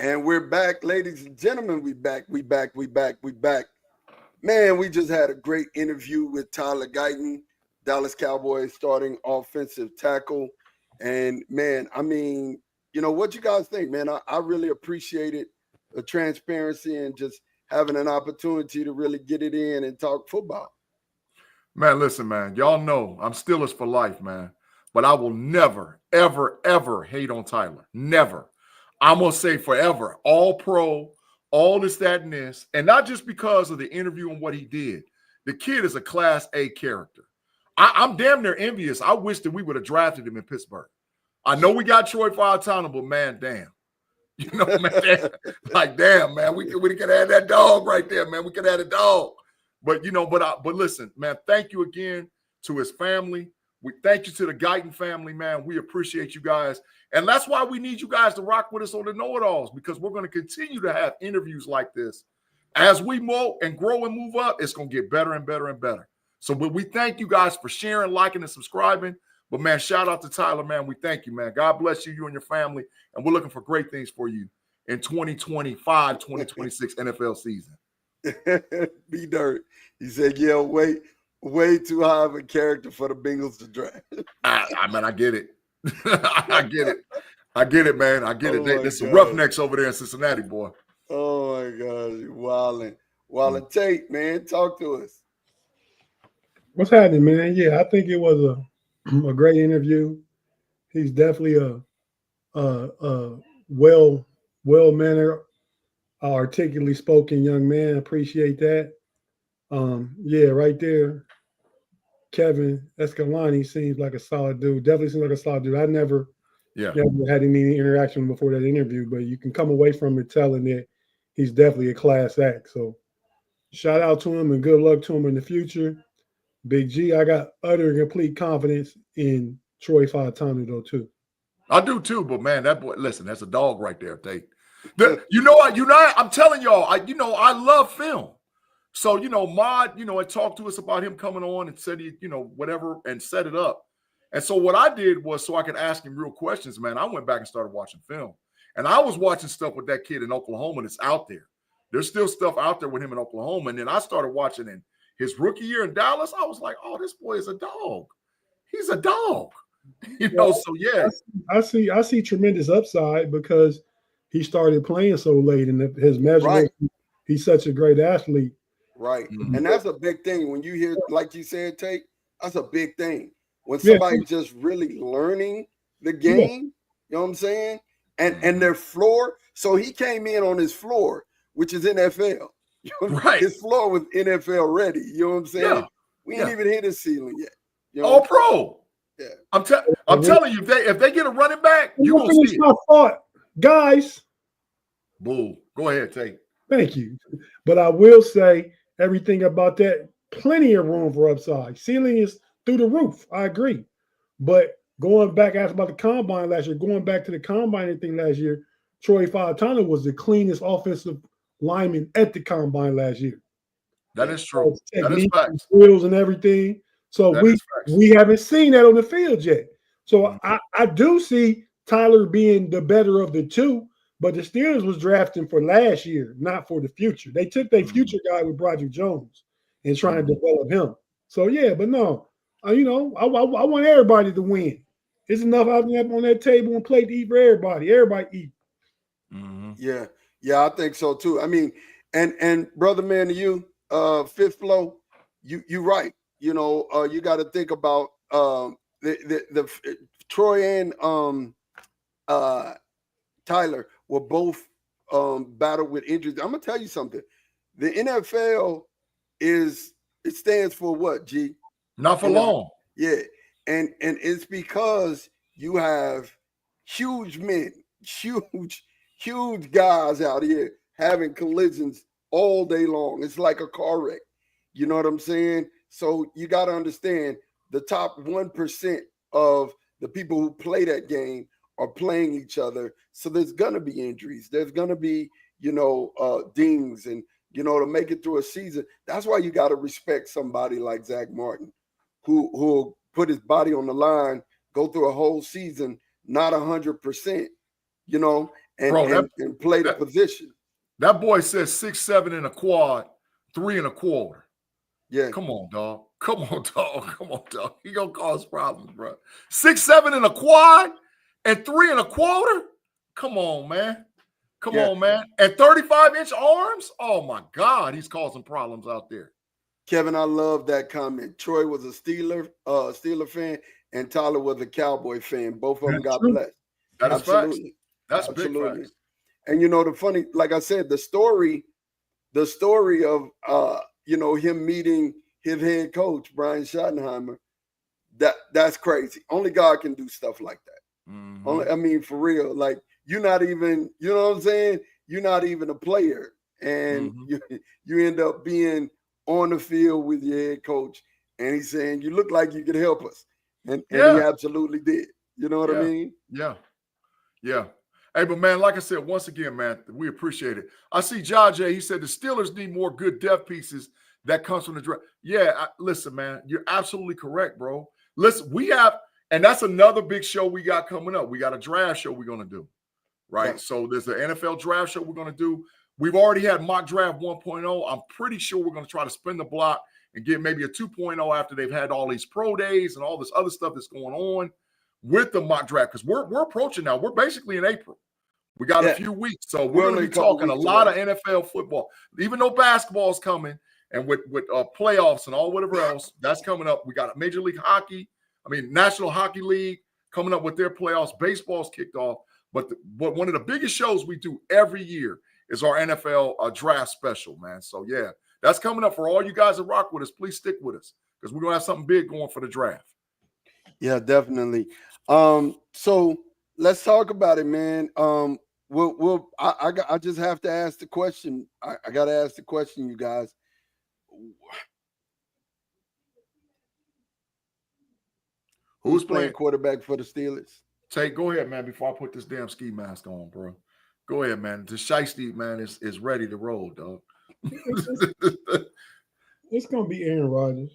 And we're back, ladies and gentlemen. We back. Man, we just had a great interview with Tyler Guyton, Dallas Cowboys starting offensive tackle. And man, I mean, what you guys think, man? I really appreciated the transparency and just having an opportunity to really get it in and talk football. Man, listen, man, y'all know I'm Steelers for life, man. But I will never, ever, ever hate on Tyler. Never. I'm going to say forever. All pro, all this, that, and this. And not just because of the interview and what he did. The kid is a Class A character. I'm damn near envious. I wish that we would have drafted him in Pittsburgh. I know we got Troy Fautano, but man, damn. Man, like, damn, man, we could have had that dog right there, man. We could have had a dog. But, but listen, man, thank you again to his family. We thank you to the Guyton family, man. We appreciate you guys. And that's why we need you guys to rock with us on the KnoItAllz, because we're going to continue to have interviews like this. As we grow and move up, it's going to get better and better and better. So but we thank you guys for sharing, liking, and subscribing. But, man, shout out to Tyler, man. We thank you, man. God bless you, you and your family. And we're looking for great things for you in 2025, 2026 NFL season. B Dirt. He said, yeah, way too high of a character for the Bengals to draft. I get it. I get it, man. I get it. There's some roughnecks over there in Cincinnati, boy. Oh, my gosh. Wildin' Tate, man. Talk to us. What's happening, man? Yeah, I think it was a great interview. He's definitely a well-mannered, articulately spoken young man. Appreciate that. Yeah, right there. Kevin Escalani seems like a solid dude. Definitely seems like a solid dude. I never had any interaction before that interview, but you can come away from it telling that he's definitely a class act. So shout out to him and good luck to him in the future. Big G, I got utter and complete confidence in Troy Fautanu, though, too. I do, too, but, man, that boy, listen, that's a dog right there, Tate. I'm telling y'all, I love film. So, Mod, had talked to us about him coming on and said he, whatever, and set it up. And so what I did was so I could ask him real questions, man, I went back and started watching film. And I was watching stuff with that kid in Oklahoma that's out there. There's still stuff out there with him in Oklahoma. And then I started watching in his rookie year in Dallas. I was like, oh, this boy is a dog. He's a dog. So, yeah. I see tremendous upside because he started playing so late and his measurement, he's such a great athlete. Right. Mm-hmm. And that's a big thing. When you hear, like you said, Tate, that's a big thing. When somebody's just really learning the game, you know what I'm saying? And their floor. So he came in on his floor, which is NFL. Right. His floor was NFL ready. You know what I'm saying? Yeah. We ain't even hit his ceiling yet. All pro. Yeah. I'm telling you, if they get a running back, you're going to see my thought. Guys. Bull. Go ahead, Tate. Thank you. But I will say everything about that, plenty of room for upside. Ceiling is through the roof. I agree. But going back, asked about the combine last year, going back to the combine thing last year, Troy Fautanu was the cleanest offensive lineman at the combine last year. That is true. That is facts. Drills and everything. So we haven't seen that on the field yet. So I do see Tyler being the better of the two, but the Steelers was drafting for last year, not for the future. They took their future guy with Broderick Jones and trying to develop him. So, yeah, but no, I want everybody to win. There's enough out there on that table and plate to eat for everybody. Everybody eat. Mm-hmm. Yeah, I think so too. I mean, and brother man to you, Fifth Flow, you're right. You got to think about the Troy and Tyler were both battled with injuries. I'm gonna tell you something. The NFL it stands for what, G? Not for long. Yeah. And it's because you have huge men, huge guys out here having collisions all day long. It's like a car wreck. You know what I'm saying? So you got to understand the top 1% of the people who play that game are playing each other. So there's going to be injuries. There's going to be, dings and, to make it through a season. That's why you got to respect somebody like Zach Martin, who put his body on the line, go through a whole season, not 100%, and play the position. That boy says 6'7" in a quad, 3 1/4. Yeah. Come on, dog. Come on, dog. Come on, dog. He gonna cause problems, bro. 6'7" in a quad and 3 1/4. Come on, man. Come on, man. And 35-inch arms. Oh my God, he's causing problems out there. Kevin, I love that comment. Troy was a Steeler fan, and Tyler was a Cowboy fan. Both of them got blessed. That is Absolutely. facts. That's Absolutely. big facts. And you know, the funny, like I said, the story of you know, him meeting his head coach, Brian Schottenheimer, that's crazy. Only God can do stuff like that. Mm-hmm. I mean, for real, like you're not even, you know what I'm saying? You're not even a player, and you end up being on the field with your head coach, and he's saying, you look like you could help us. And he absolutely did. You know what I mean? Yeah. Yeah. Hey, but man, like I said, once again, man, we appreciate it. I see Jay, he said the Steelers need more good depth pieces that comes from the draft. Yeah, listen, man, you're absolutely correct, bro. Listen, we have, and that's another big show we got coming up. We got a draft show we're going to do, right? Yeah. So there's an NFL draft show we're going to do. We've already had mock draft 1.0. I'm pretty sure we're going to try to spin the block and get maybe a 2.0 after they've had all these pro days and all this other stuff that's going on with the mock draft, because we're approaching now. We're basically in April. We got a few weeks. So we're going to be talking a lot of NFL football, even though basketball is coming and with playoffs and all whatever else that's coming up. We got Major League Hockey, National Hockey League coming up with their playoffs. Baseball's kicked off. But one of the biggest shows we do every year is our NFL draft special, man. So, yeah, that's coming up for all you guys that rock with us. Please stick with us because we're going to have something big going for the draft. Yeah, definitely. So let's talk about it, man. I just have to ask the question. I got to ask the question, you guys. Who's playing quarterback for the Steelers? Tate, go ahead, man, before I put this damn ski mask on, bro. Go ahead, man. The Shiesty, man, is ready to roll, dog. It's going to be Aaron Rodgers.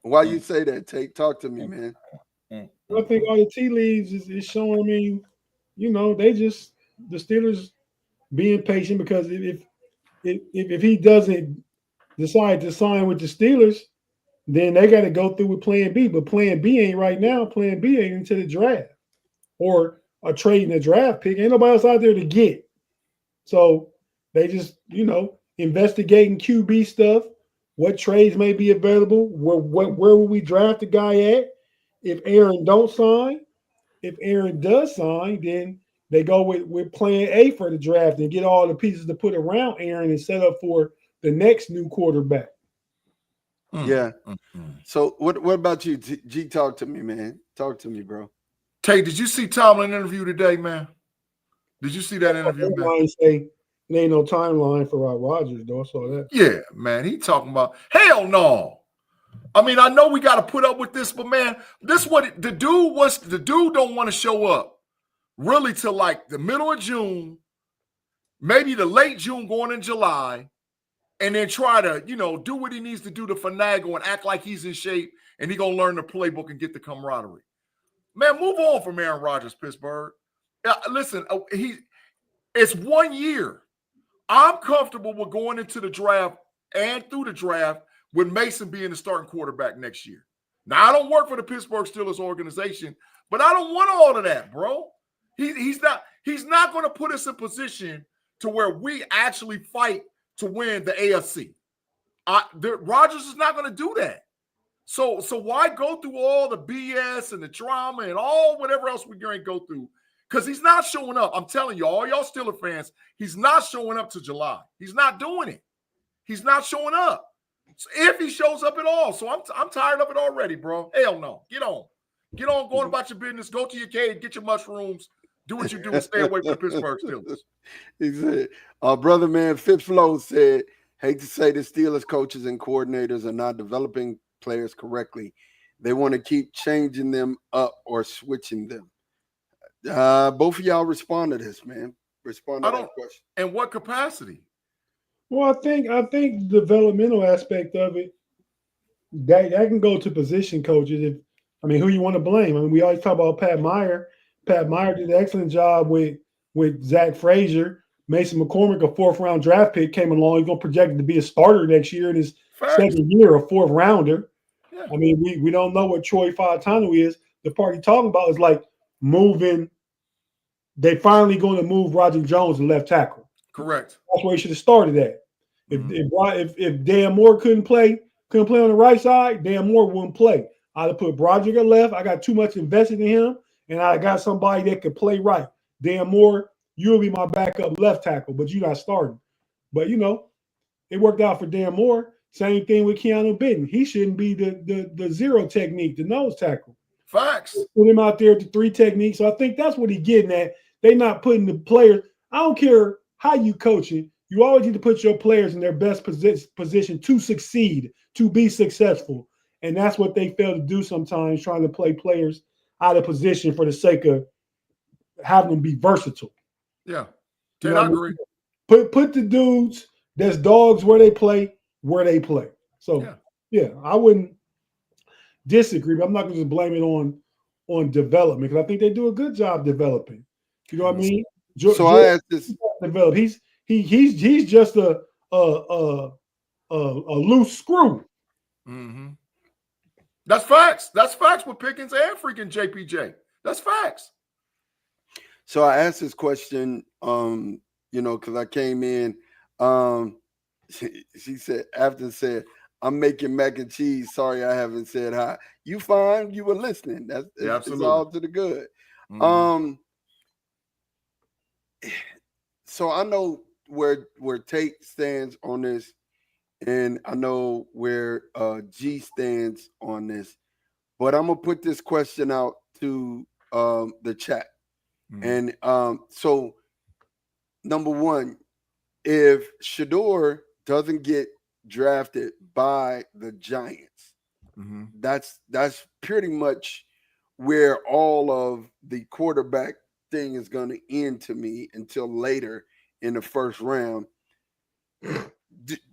Why you say that, Tate? Talk to me, man. I think all the tea leaves is showing me, you know, the Steelers being patient, because if he doesn't decide to sign with the Steelers, then they got to go through with plan B. But plan B ain't right now. Plan B ain't into the draft or a trade in a draft pick. Ain't nobody else out there to get. So they just, you know, investigating QB stuff, what trades may be available, where will we draft the guy at? If Aaron don't sign, if Aaron does sign, then they go with plan A for the draft and get all the pieces to put around Aaron and set up for the next new quarterback. Yeah. So what about you, G? Talk to me, man. Talk to me, bro. Tate, did you see Tomlin interview today, man? Did you see that interview, man? Say there ain't no timeline for Rodgers, though. So that. Yeah, man. He talking about hell no. I know we got to put up with this, but man, this what the dude wants. The dude don't want to show up really till like the middle of June, maybe the late June going in July, and then try to, you know, do what he needs to do to finagle and act like he's in shape and he gonna learn the playbook and get the camaraderie. Man, move on from Aaron Rodgers, Pittsburgh. Listen, it's 1 year. I'm comfortable with going into the draft and through the draft with Mason being the starting quarterback next year. Now, I don't work for the Pittsburgh Steelers organization, but I don't want all of that, bro. He's not going to put us in position to where we actually fight to win the AFC. Rodgers is not going to do that. So why go through all the BS and the drama and all whatever else we're going to go through? Because he's not showing up. I'm telling you, all y'all Steeler fans, he's not showing up to July. He's not doing it. He's not showing up. So if he shows up at all. So I'm tired of it already, bro. Hell no. Get on. Get on, go about your business. Go to your cave, get your mushrooms. Do what you do and stay away from the Pittsburgh Steelers. He said, brother man, Fitz Flow said, hate to say the Steelers coaches and coordinators are not developing players correctly. They want to keep changing them up or switching them. Both of y'all respond to this, man. Respond to that question. In what capacity? Well, I think the developmental aspect of it, that can go to position coaches. Who you want to blame? We always talk about Pat Meyer. Pat Meyer did an excellent job with with Zach Frazier, Mason McCormick, a 4th-round draft pick, came along. He's going to project to be a starter next year in his second year, a 4th-rounder. Yeah. I mean, we don't know what Troy Fautanu is. The part he's talking about is like moving. They finally going to move Roger Jones to left tackle. Correct. That's where he should have started at. If Dan Moore couldn't play on the right side, Dan Moore wouldn't play. I'd have put Broderick at left. I got too much invested in him, and I got somebody that could play right. Dan Moore, you'll be my backup left tackle, but you're not starting. But it worked out for Dan Moore. Same thing with Keanu Benton. He shouldn't be the zero technique, the nose tackle. Facts. Put him out there at the 3 technique. So I think that's what he's getting at. They're not putting the players. I don't care how you coach it. You always need to put your players in their best position to succeed, to be successful. And that's what they fail to do sometimes, trying to play players out of position for the sake of having them be versatile. Yeah. I agree. Put the dudes that's dogs where they play. So, yeah, I wouldn't disagree, but I'm not going to just blame it on development because I think they do a good job developing. You know what I mean? So I asked this. Develop. He's just a loose screw. Mm-hmm. That's facts. That's facts with Pickens and freaking JPJ. That's facts. So I asked this question, because I came in. She said, I'm making mac and cheese. Sorry, I haven't said hi. You fine? You were listening. It's all to the good. Mm-hmm. So I know where Tate stands on this, and I know where G stands on this. But I'm gonna put this question out to the chat. Mm-hmm. And so number one, if Shedeur doesn't get drafted by the Giants, mm-hmm. that's pretty much where all of the quarterback thing is going to end to me until later in the first round. Do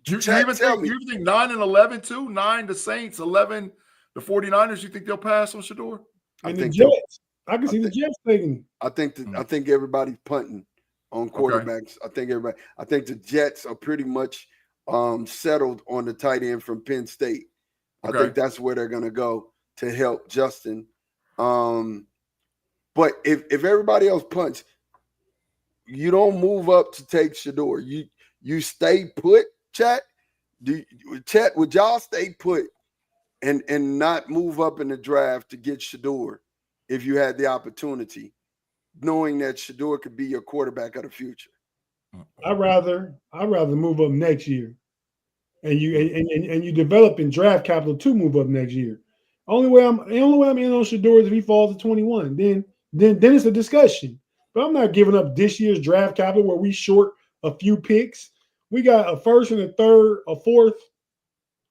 you even think 9 and 11 too? 9 the Saints, 11 the 49ers. You think they'll pass on Shedeur? I think the Jets. I can see the Jets taking. I think everybody's punting on quarterbacks. Okay. I think the Jets are pretty much settled on the tight end from Penn State. Okay. I think that's where they're going to go to help Justin. But if everybody else punts, you don't move up to take Shedeur. You stay put, Chat. Chat, would y'all stay put and not move up in the draft to get Shedeur if you had the opportunity, knowing that Shedeur could be your quarterback of the future? I'd rather move up next year, and you develop in draft capital to move up next year. The only way I'm in on Shedeur is if he falls to 21. Then it's a discussion. But I'm not giving up this year's draft capital where we short a few picks. We got a first and a third, a fourth,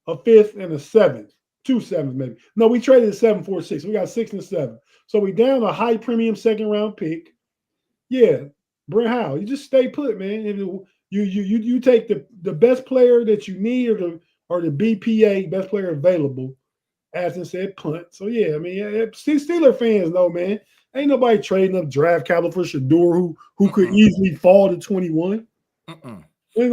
a fifth, and a seventh. 2 7s maybe. No, we traded a 7 for 6. We got 6 and a 7. So we down a high premium second round pick. Yeah, Brent Howe, you just stay put, man. You take the best player that you need or the BPA, best player available, as I said, punt. So yeah, I mean, Steeler fans know, man, ain't nobody trading up draft capital for Shedeur who could easily fall to 21. We ain't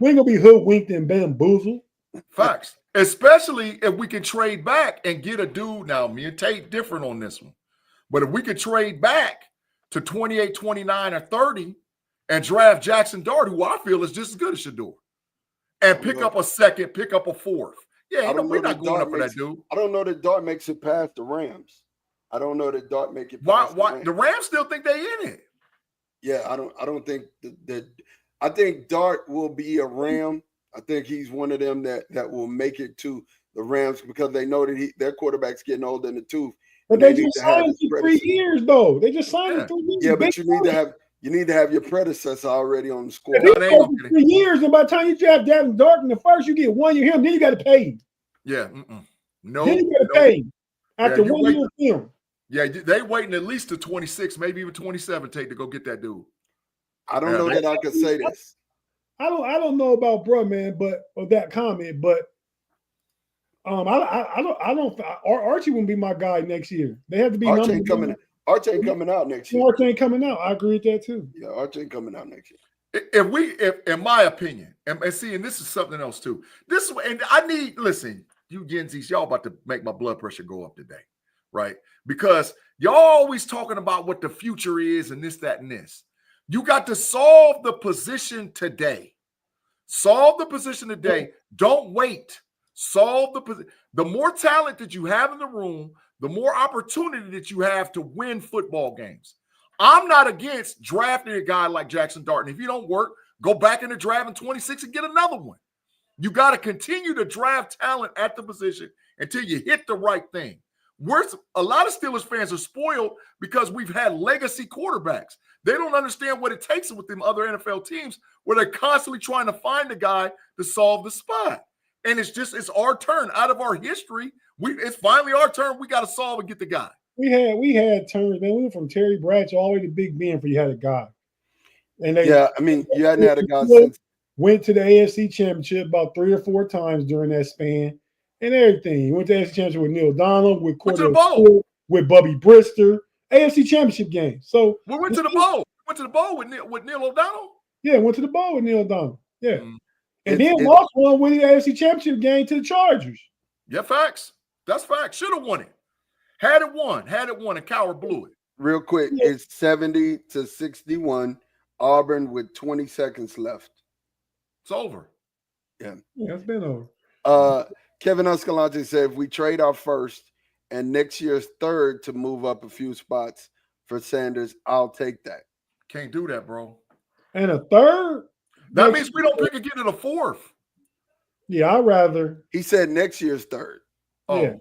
gonna be hoodwinked and bamboozled. Facts. Especially if we can trade back and get a dude. Now, me and Tate different on this one. But if we could trade back to 28, 29, or 30 and draft Jackson Dart, who I feel is just as good as Shedeur, and pick up a second, pick up a fourth. Yeah, we're not going up for that dude. I don't know that Dart makes it past the Rams. I don't know that Dart make it past why the Rams still think they in it. Yeah, I don't think that I think Dart will be a Ram. I think he's one of them that will make it to the Rams because they know that their quarterback's getting older in the tooth. But they just signed for 3 years, though. They just signed 3 years. Yeah, but you need to have your predecessor already on the score. If he's for 3 years, and by the time you draft Jackson Dart in the first, you get 1 year him. Then you got to pay him. Yeah, no. Then you got to pay him after 1 year of him. Yeah, they waiting at least to 26, maybe even 27, Tate, to go get that dude. I don't know that I could say this. I don't know about bro, man, but of that comment, but I don't Archie wouldn't be my guy next year. They have to be Archie ain't coming. Arch ain't coming out next year. Arch ain't coming out. I agree with that too. Yeah, Arch ain't coming out next year. If in my opinion, and see, and this is something else too. And I need, listen, you Gen Zs, y'all about to make my blood pressure go up today, right? Because y'all always talking about what the future is and this, that, and this. You got to solve the position today. Solve the position today. Don't wait. Solve the position. The more talent that you have in the room, the more opportunity that you have to win football games. I'm not against drafting a guy like Jackson Darton. If you don't work, go back in the draft in 26 and get another one. You got to continue to draft talent at the position until you hit the right thing. A lot of Steelers fans are spoiled because we've had legacy quarterbacks. They don't understand what it takes with them other NFL teams where they're constantly trying to find a guy to solve the spot. And it's our turn. Out of our history, it's finally our turn. We got to solve and get the guy. We had turns, man. We went from Terry Bradshaw all the way to Big Ben for you had a guy. And you hadn't had a guy since. Went to the AFC Championship about 3 or 4 times during that span and everything. He went to the AFC Championship with Neil Donald, with Cordell, with Bubby Brister, AFC Championship game. So we went to the bowl. Went to the bowl with Neil O'Donnell. Yeah, went to the bowl with Neil O'Donnell. Yeah. Mm-hmm. And then lost one with the AFC Championship game to the Chargers. Yeah, facts. That's facts. Should have won it. Had it won, and Cowher blew it. Real quick, it's 70-61. Auburn with 20 seconds left. It's over. Yeah, it's been over. Kevin Escalante said, if we trade our first and next year's third to move up a few spots for Sanders, I'll take that. Can't do that, bro. And a third? That means we don't pick again in a fourth. Yeah, I'd rather. He said next year's third. Oh, yeah.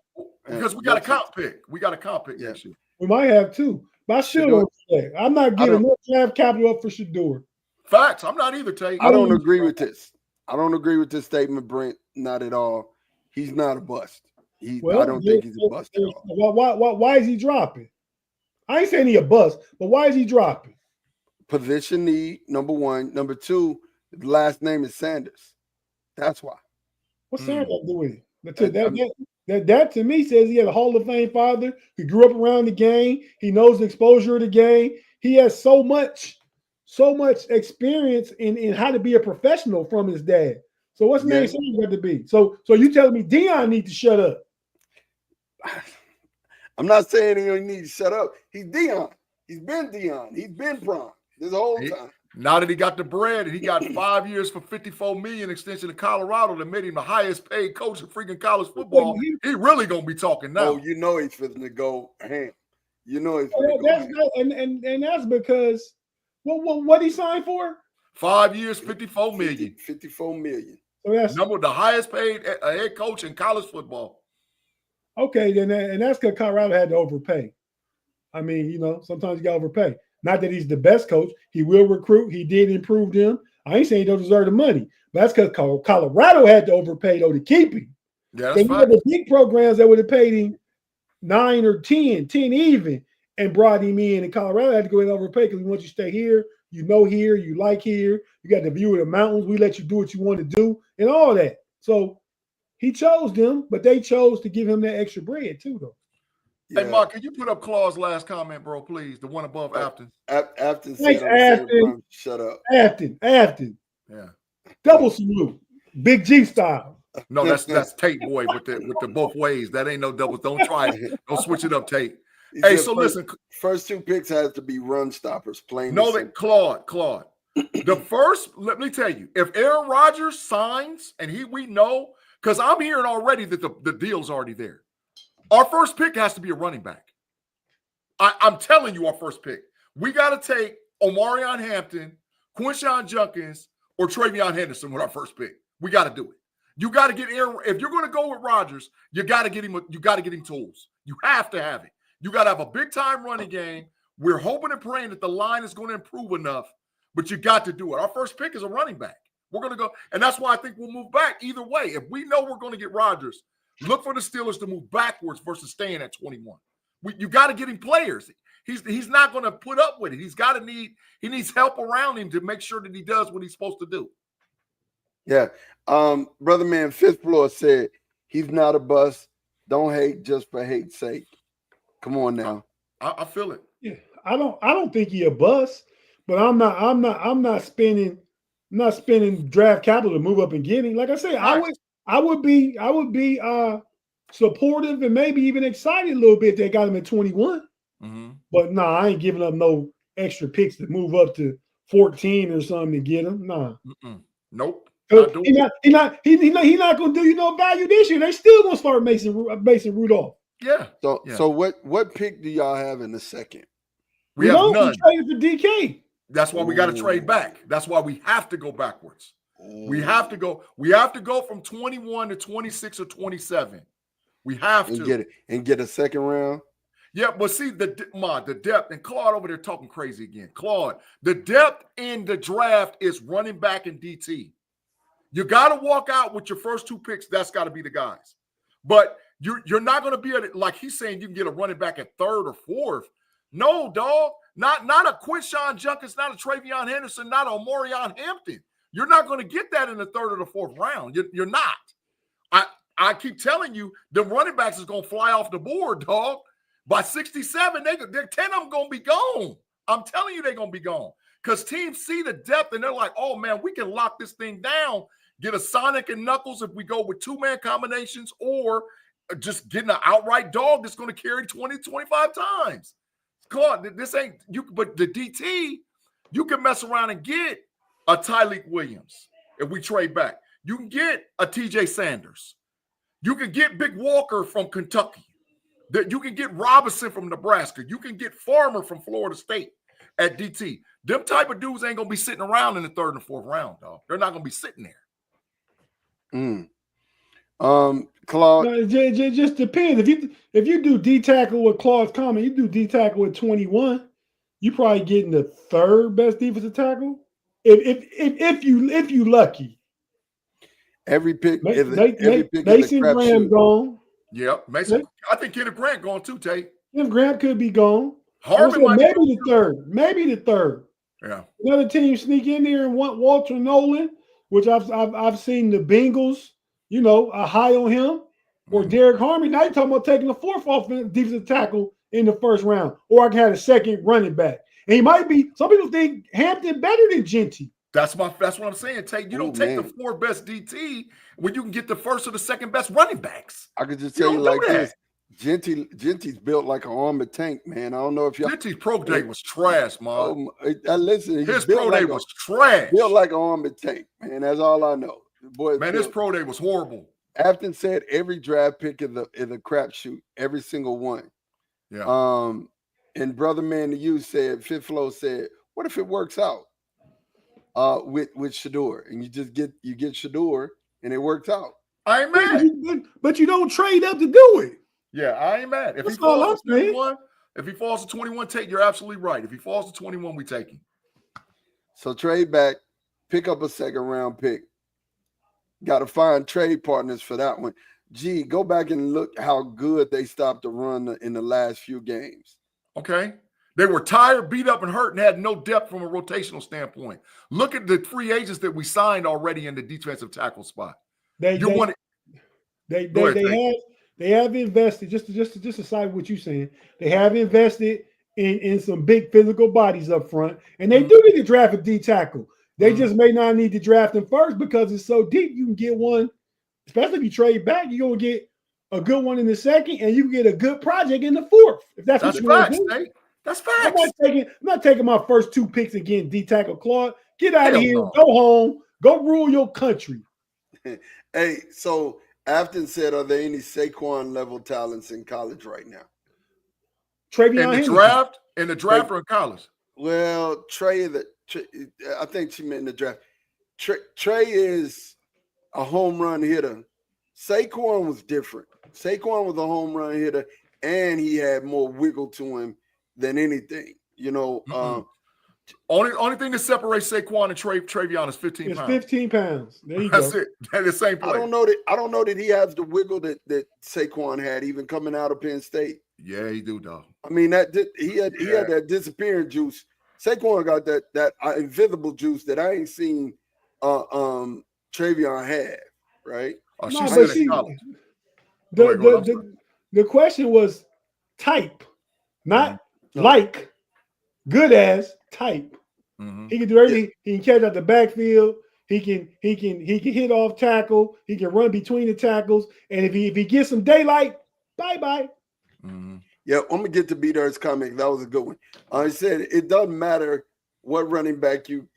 Because we got a comp pick. We got a comp pick next year. We might have two. But I still don't say. I'm not getting enough draft capital up for Shador. Facts. I'm not either, Tate. I don't agree with this. I don't agree with this statement, Brent. Not at all. He's not a bust. I don't think he's a bust at all. Why is he dropping? I ain't saying he a bust, but why is he dropping? Position need, number one. Number two, his last name is Sanders. That's why. What's Sanders doing? That to me says he had a Hall of Fame father. He grew up around the game. He knows the exposure of the game. He has so much experience in how to be a professional from his dad. So what's name Sanders got to be? So you telling me Deion needs to shut up? I'm not saying he needs to shut up. He's Deion. He's been Deion. He's been Bron this whole time. Now that he got the bread and he got 5 years for $54 million extension to Colorado that made him the highest paid coach in freaking college football, he really gonna be talking now. Oh, you know he's fitting to go ham. You know he's fitting to go ham. And that's because what he signed for? 5 years, $54 million. $54 million. So that's the highest paid head coach in college football. Okay, then and that's because Colorado had to overpay. I mean, sometimes you got to overpay. Not that he's the best coach. He will recruit. He did improve them. I ain't saying he don't deserve the money. But that's because Colorado had to overpay, though, to keep him. Yeah, that's fine. The big programs that would have paid him 9 or 10 even, and brought him in. And Colorado had to go and overpay because we want you to stay here. Here, you like here. You got the view of the mountains. We let you do what you want to do and all that. So he chose them, but they chose to give him that extra bread too, though. Yeah. Hey, Mark, can you put up Claw's last comment, bro, please? The one above Afton. Afton said, Afton. Shut up. Afton. Yeah. Double salute. Big G style. No, that's Tate boy with the both ways. That ain't no double. Don't try it. Don't switch it up, Tate. Hey, so listen. First 2 picks has to be run stoppers. Plain. No, that Claude. The first, let me tell you, if Aaron Rodgers signs and we know, because I'm hearing already that the deal's already there. Our first pick has to be a running back. I'm telling you, our first pick. We got to take Omarion Hampton, Quinshon Judkins, or Travion Henderson with our first pick. We got to do it. You got to get Aaron. If you're going to go with Rodgers, you got to get him. You got to get him tools. You have to have it. You got to have a big time running game. We're hoping and praying that the line is going to improve enough, but you got to do it. Our first pick is a running back. We're going to go, and that's why I think we'll move back either way. If we know we're going to get Rodgers, look for the Steelers to move backwards versus staying at 21. You got to get him players. He's not going to put up with it. He needs help around him to make sure that he does what he's supposed to do. Yeah. Brother man, Fifth Floor said he's not a bust. Don't hate just for hate's sake. Come on now. I feel it. I don't think he a bust, but I'm not spending draft capital to move up and get him. Like I said, Right. I would be supportive and maybe even excited a little bit if they got him at 21. Mm-hmm. But nah, I ain't giving up no extra picks to move up to 14 or something to get him. Nah. Nope. Not doing He not gonna do you no value this year. They still gonna start Mason Rudolph. Yeah. So what pick do y'all have in the second? We have none. We traded for DK. That's why we got to trade back. That's why we have to go backwards. We have to go from 21 to 26 or 27. We have to get a second round. Yeah, but see the depth, and Claude over there talking crazy again. Claude, the depth in the draft is running back and DT. You got to walk out with your first two picks. That's got to be the guys. But you're not going to be able to, like he's saying, you can get a running back at third or fourth. No, dog. Not a Quinshawn Junkins, not a Travion Henderson, not a Omarion Hampton. You're not going to get that in the third or the fourth round. You're not. I keep telling you, the running backs is going to fly off the board, dog. By 67, they're 10 of them going to be gone. I'm telling you, they're going to be gone. Because teams see the depth, and they're like, oh, man, we can lock this thing down, get a Sonic and Knuckles if we go with two-man combinations, or just getting an outright dog that's going to carry 20, 25 times. Claude, this ain't you, but the DT, you can mess around and get a Tyleek Williams if we trade back. You can get a TJ Sanders. You can get Big Walker from Kentucky. You can get Robinson from Nebraska. You can get Farmer from Florida State at DT. Them type of dudes ain't gonna be sitting around in the third and fourth round, dog. They're not gonna be sitting there. Claude, no, it just depends. If you do D tackle with Claude's comment, you do D tackle with 21, you probably getting the third best defensive tackle. If you lucky. Every pick, Mason Graham gone. Yep, Mason. I think Kenneth Grant going too, Tate. Kenneth Grant could be gone. Harvin maybe the third. Yeah. Another team sneak in there and want Walter Nolan, which I've seen the Bengals, are high on him, or Derek Harmon. Now you're talking about taking the fourth offensive defensive tackle in the first round, or I can have a second running back. And he might be. Some people think Hampton better than Genty. That's what I'm saying, Tate. You don't take the four best DT when you can get the first or the second best running backs. I could just tell you like this. Genty's built like an armored tank, man. I don't know if y'all. Genty's pro day was trash, man. Listen, his pro day was trash. Built like an armored tank, man. That's all I know. Boy, man, his pro day was horrible. Afton said every draft pick is a crapshoot, every single one. Yeah. And Brother Man to You said, Fifth Flow said, what if it works out with Shador, and you get Shador and it works out? I ain't mad. But you don't trade up to do it. Yeah, I ain't mad. If he falls to 21, Tate, you're absolutely right. If he falls to 21, we take him. So trade back, pick up a second round pick. Got to find trade partners for that one. Gee, go back and look how good they stopped the run in the last few games. Okay. They were tired, beat up, and hurt, and had no depth from a rotational standpoint. Look at the free agents that we signed already in the defensive tackle spot. They have invested, just to side what you're saying, they have invested in some big physical bodies up front, and they do need to draft a D tackle. They just may not need to draft him first because it's so deep. You can get one, especially if you trade back, you're going to get a good one in the second, and you can get a good project in the fourth. If that's what you want to do. That's facts. I'm not taking my first two picks and getting D tackle. Claude, get out of here, go home, go rule your country. Hey, so Afton said, are there any Saquon level talents in college right now? Travion in the draft or in college? Well, I think she meant in the draft. Trey is a home run hitter. Saquon was different. Saquon was a home run hitter, and he had more wiggle to him than anything. Only thing that separates Saquon and Travion is 15 pounds. 15 pounds. There you That's go. it. That's the same play. I don't know that he has the wiggle that Saquon had even coming out of Penn State. Yeah, he do, dog. I mean, he had that disappearing juice. Saquon got that invisible juice that I ain't seen Travion have, right? Oh, No, she's but in college. The question was type, not like. good as type. Mhm. He can do everything. He can catch out the backfield. He can hit off tackle. He can run between the tackles. And if he gets some daylight, bye. Mhm. Yeah, I'm gonna get to B-Dirt's comment. That was a good one. I said it doesn't matter what running back you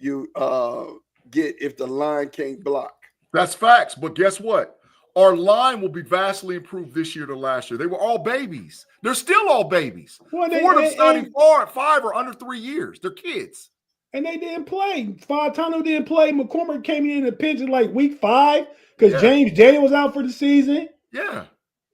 get if the line can't block. That's facts. But guess what? Our line will be vastly improved this year to last year. They were all babies. They're still all babies. Well, Four of them starting 5 or under 3 years. They're kids. And they didn't play. Fautano didn't play. McCormick came in the pinch in like week 5 because James Daniel was out for the season. Yeah.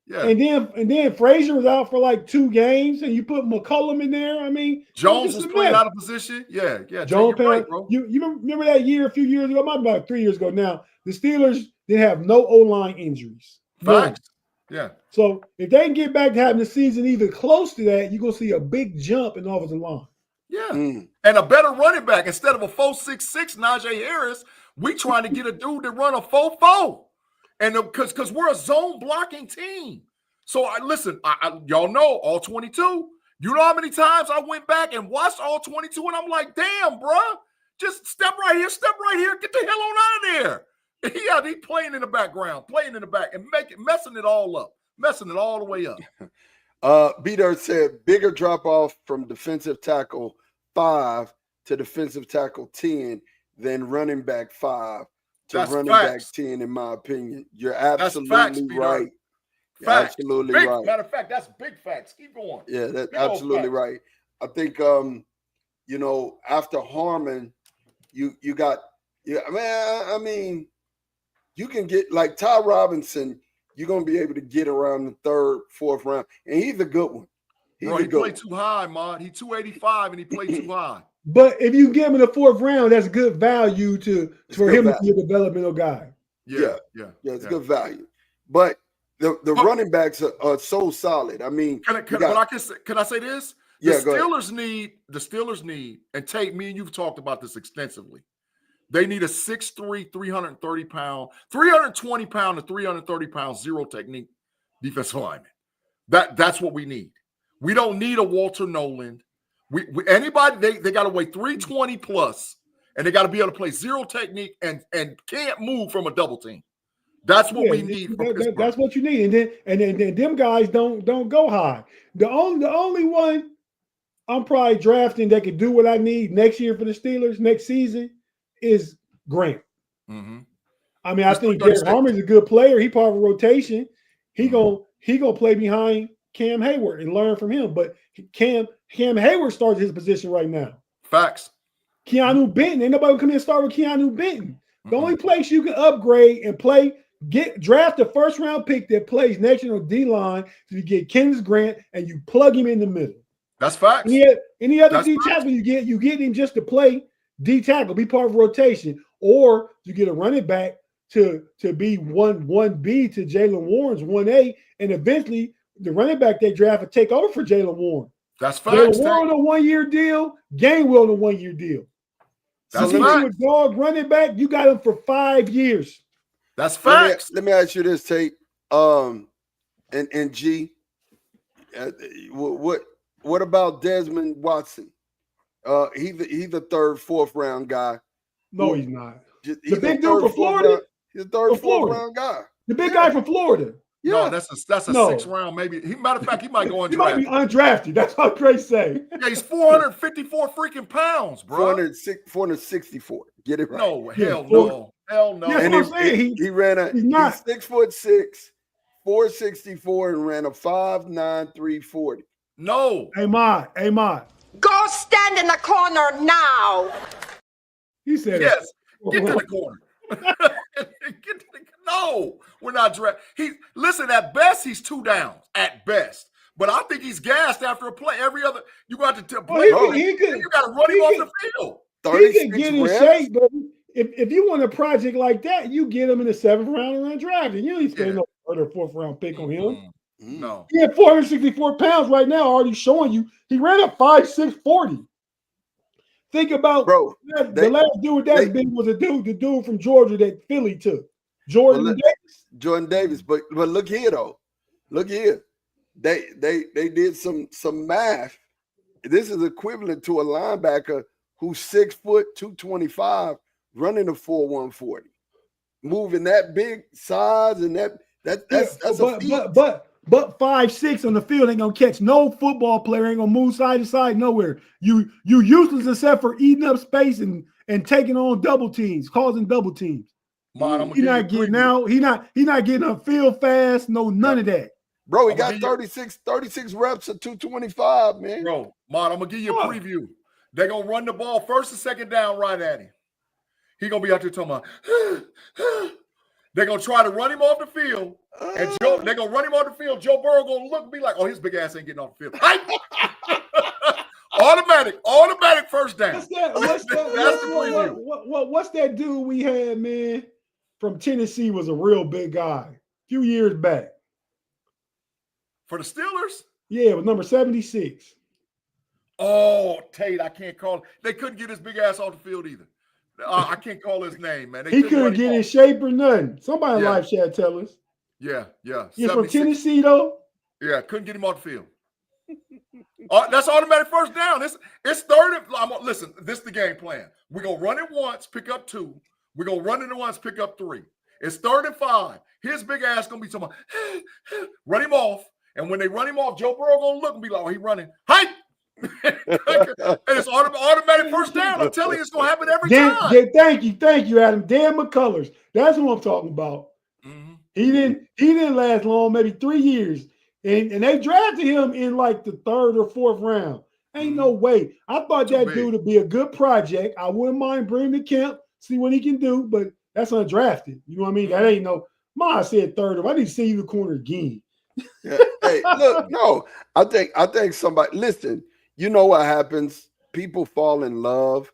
And then Frazier was out for like 2 games, and you put McCullum in there. I mean, Jones was playing out of position. Yeah. Jones, right, bro. You remember that year a few years ago? Might be about 3 years ago now. The Steelers didn't have no O-line injuries. Facts. Yeah. So if they can get back to having the season even close to that, you're gonna see a big jump in the offensive line. Yeah. And a better running back instead of a 4.66 Najee Harris. We trying to get a dude that run a 4.4. And because we're a zone blocking team. So listen, y'all know all 22. You know how many times I went back and watched all 22 and I'm like, damn, bro, just step right here, get the hell on out of there. Yeah, he playing in the background, playing in the back and messing it all up, messing it all the way up. B-Dirt said bigger drop off from defensive tackle 5 to defensive tackle 10 than running back 5 to running back 10, in my opinion. You're absolutely right. You're absolutely right. Matter of fact, that's big facts. Keep going. Yeah, that's absolutely right. I think after Harmon, you got I mean, you can get like Ty Robinson, you're gonna be able to get around the 3rd, 4th round, and he's a good one. He played too high, Mod. He's 285 and he played too high. But if you give him in the 4th round, that's good value for him to be a developmental guy. Yeah, it's good value. But the running backs are so solid. I mean, can I say this? The Steelers need, and Tate, me and you've talked about this extensively. They need a 6'3", 330-pound, 320-pound to 330-pound zero technique defensive lineman. That's what we need. We don't need a Walter Nolan. Anybody they got to weigh 320 plus, and they got to be able to play zero technique and can't move from a double team. That's what we need. That's what you need, and then them guys don't go high. The only one I'm probably drafting that could do what I need next year for the Steelers next season is Grant. Mm-hmm. I mean, I think Derek Harmon's a good player. He part of a rotation. He gonna play behind Cam Hayward and learn from him. But Cam Hayward starts his position right now. Facts. Keanu Benton. Ain't nobody come in and start with Keanu Benton. The only place you can upgrade and draft a 1st round pick that plays next year on D-line, so you get Kenneth Grant and you plug him in the middle. That's facts. Any other D tackle you get him just to play D tackle, be part of a rotation, or you get a running back to be 1B to Jaylen Warren's 1A, and eventually the running back they draft will take over for Jaylen Warren. That's facts. Jaylen Warren on a 1-year deal, Gainwell on a 1-year deal. That's so you a dog running back, you got him for 5 years. That's facts. Let me ask you this, Tate. And G, what about Desmond Watson? He's the 3rd, 4th round guy. No, he's not. The big dude from Florida. He's the 3rd, 4th round guy. The big guy from Florida. Yeah. No, that's a 6th round. Maybe matter of fact, he might go undrafted. He might be undrafted. That's what Grace say. Yeah, he's 454 freaking pounds, bro. 464. Get it right. No, hell no. Hell no. Yes, and he ran he's 6'6", 464, and ran a 5'9", 340. No. Hey, Ma. Go stand in the corner now. He said yes. Get to the corner. No, we're not drafting. Listen, at best, he's 2 downs. At best. But I think he's gassed after a play. Every other, you got to play. You got to run him off the field. He can get in shape, but if you want a project like that, you get him in the 7th round and undrafted. You don't spend no 3rd or 4th round pick on him. No. He had 464 pounds right now, already showing you. He ran a 5'6", 40. Think about the last dude that's big was the dude from Georgia that Philly took. Jordan Davis. But look here though. Look here. They did some math this is equivalent to a linebacker who's 6 foot 225 running a 4.140, moving that big size and that's a feat. But 5'6" on the field ain't gonna catch no football player, ain't gonna move side to side nowhere. You useless except for eating up space and taking on double teams, causing double teams. He's not getting out. He not getting a field fast. No, none of that. Bro, he got 36 reps at 225, man. Bro, Mon, I'm gonna give you a preview. They're gonna run the ball first and second down right at him. He gonna be out there talking about they're gonna try to run him off the field. And they're gonna run him off the field. Joe Burrow gonna look and be like, oh, his big ass ain't getting off the field. Automatic first down. That's the preview. What's that dude we had, man, from Tennessee was a real big guy a few years back. For the Steelers? Yeah, it was number 76. Oh, Tate, I can't call it. They couldn't get his big ass off the field either. I can't call his name, man. He couldn't get in shape or nothing. Somebody in live chat tell us. Yeah. He's from Tennessee, though? Yeah, couldn't get him off the field. That's automatic first down. It's third. Listen, this is the game plan. We're going to run it once, pick up 2. We're going to run it once, pick up 3. It's 3rd and 5. His big ass going to be talking about, run him off. And when they run him off, Joe Burrow going to look and be like, oh, he running. Hype! And it's automatic first down. I'm telling you, it's going to happen every time. Thank you, Adam. Dan McCullers. That's who I'm talking about. Mm-hmm. He didn't last long, maybe 3 years. And they drafted him in like the 3rd or 4th round. Ain't no way. I thought that dude would be a good project. I wouldn't mind bringing him to camp, see what he can do, but that's undrafted. You know what I mean? That ain't no. Ma said 3rd. I need to see you the corner again. Yeah. Hey, look, no, I think somebody listen. You know what happens? People fall in love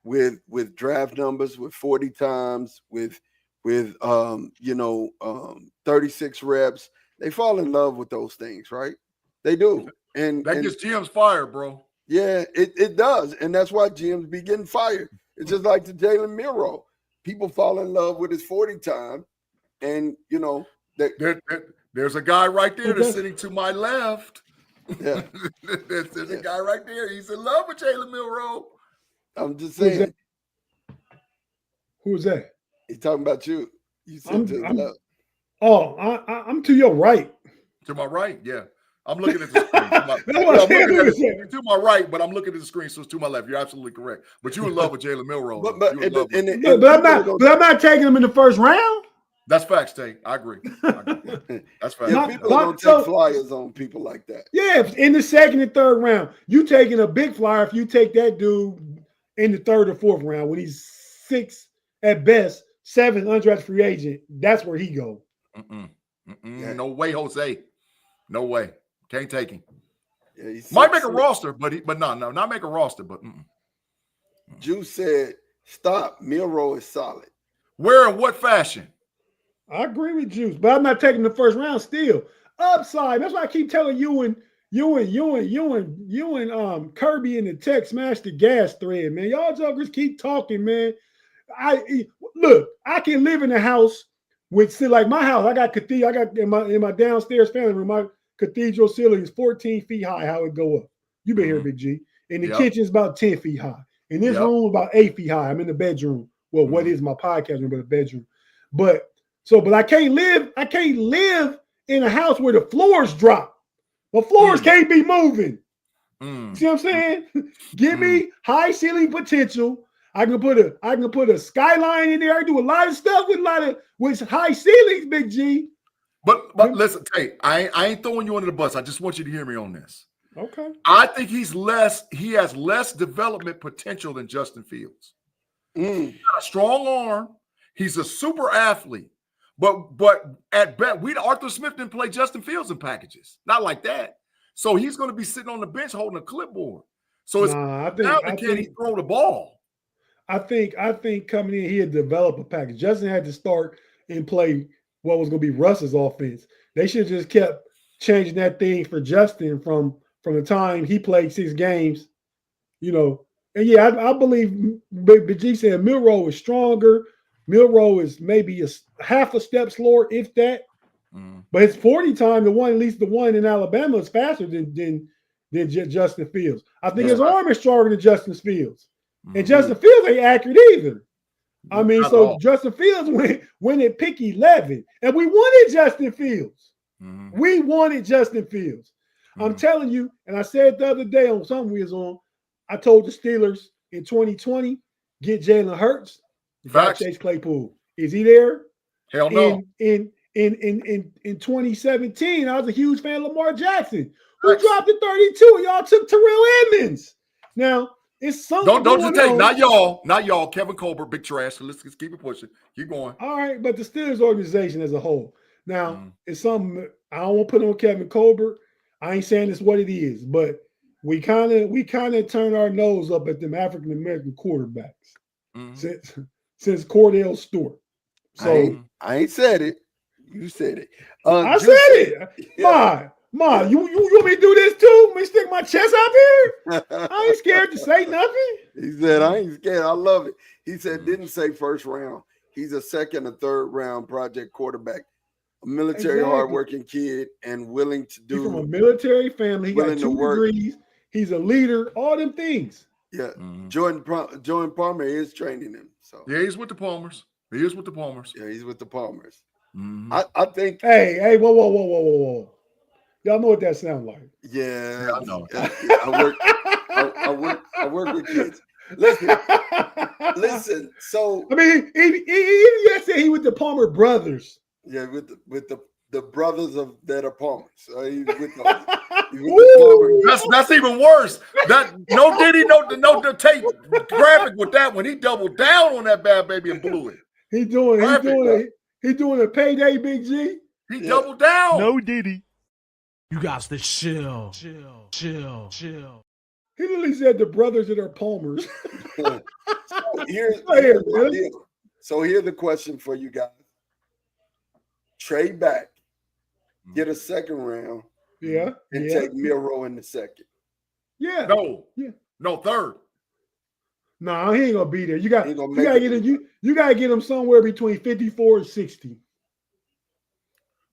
with draft numbers, with 40 times, with 36 reps. They fall in love with those things, right? They do. And that gets GMs fired, bro. Yeah, it does. And that's why GMs be getting fired. It's just like the Jalen Milroe. People fall in love with his 40 time. And, there's a guy right there that's sitting to my left. Yeah. There's a guy right there. He's in love with Jalen Milroe. I'm just saying. Who's that? He's talking about you. You said to the left. Oh, I'm to your right. To my right, yeah. I'm looking at the screen. To my right, but I'm looking at the screen, so it's to my left. You're absolutely correct. But you in love with Jalen Milroe. But I'm not taking him in the first round. That's facts, Tate. I agree. That's facts. People don't take flyers on people like that. Yeah, in the 2nd and 3rd round, you taking a big flyer if you take that dude in the 3rd or 4th round when he's 6 at best, 7 undrafted free agent. That's where he go. Yeah. No way, Jose. No way. Can't take him. Yeah, might make a roster, but no, not make a roster. But Juice said, "Stop. Milroe is solid." Where and what fashion? I agree with Juice, but I'm not taking the first round still. Upside. That's why I keep telling you and Kirby in the text smash the gas thread, man. Y'all jokers keep talking, man. I can live in a house with like my house. I got in my downstairs family room. My cathedral ceiling is 14 feet high. How it go up? You been here, Big G. And the kitchen is about 10 feet high. And this room about 8 feet high. I'm in the bedroom. Well, what is my podcast room, but a bedroom. But I can't live in a house where the floors drop. The floors can't be moving. See what I'm saying? Give me high ceiling potential. I can put a skyline in there. I can do a lot of stuff with high ceilings, Big G. But listen, Tate, I ain't throwing you under the bus. I just want you to hear me on this. Okay. I think he has less development potential than Justin Fields. He's got a strong arm. He's a super athlete. But at best, Arthur Smith didn't play Justin Fields in packages. Not like that. So he's going to be sitting on the bench holding a clipboard. So can he throw the ball? I think coming in, he had developed a package. Justin had to start and play what was going to be Russ's offense. They should have just kept changing that thing for Justin from the time he played 6 games, And yeah, I believe Big G said Milroe is stronger. Milroe is maybe a half a step slower, if that. But his 40 time, at least the one in Alabama, is faster than than Justin Fields. I think Yeah. his arm is stronger than Justin Fields. And Mhm. Justin Fields ain't accurate either. I mean, Not at so all. Justin Fields went at pick 11, and we wanted Justin Fields. Mhm. We wanted Justin Fields. I'm Mhm. telling you, and I said the other day on something we was on, I told the Steelers in 2020, get Jalen Hurts, you got Facts. Chase Claypool. Is he there? Hell no. In 2017, I was a huge fan of Lamar Jackson, who Facts. dropped to 32, and y'all took Terrell Edmonds. Now, it's something Don't just take, on. not y'all, Kevin Colbert, big trash. So let's keep it pushing. Keep going. All right, but the Steelers organization as a whole. Now, Mhm. it's something I don't want to put on Kevin Colbert. I ain't saying it's what it is, but we kind of turn our nose up at them African American quarterbacks Mhm. since Cordell Stewart. So I ain't said it. You said it. I Juicy, said it. yeah. Ma, you want me to do this too? Want me to stick my chest out here? I ain't scared to say nothing. He said, I ain't scared. I love it. He said, didn't say first round. He's a second or third round project quarterback, a military hardworking kid and willing to do. He's from a military family. He got willing to 2 work. degrees. He's a leader. All them things. Yeah. Mhm. Jordan Palmer is training him. So Yeah, he's with the Palmers. He is with the Palmers. yeah, he's with the Palmers. Mhm. I think. Hey, whoa. Y'all know what that sounds like. Yeah, Yeah, I know. I work with kids. Listen. So I mean, he said he with the Palmer brothers. yeah, with the brothers that are Palmers. So he's with the Palmers. That's even worse. That no Diddy, no Tate graphic with that one. He doubled down on that bad baby and blew it. He doing a payday, Big G. He doubled down. No Diddy. You guys to chill. He literally said the brothers that are Palmers. Here's my deal. So here's the question for you guys. Trade back, get a second round, Yeah. and take Miro in the second. Yeah. No, third. Nah, he ain't gonna be there. You got He ain't you gonna gotta make get it. him. You gotta get him somewhere between 54 and 60.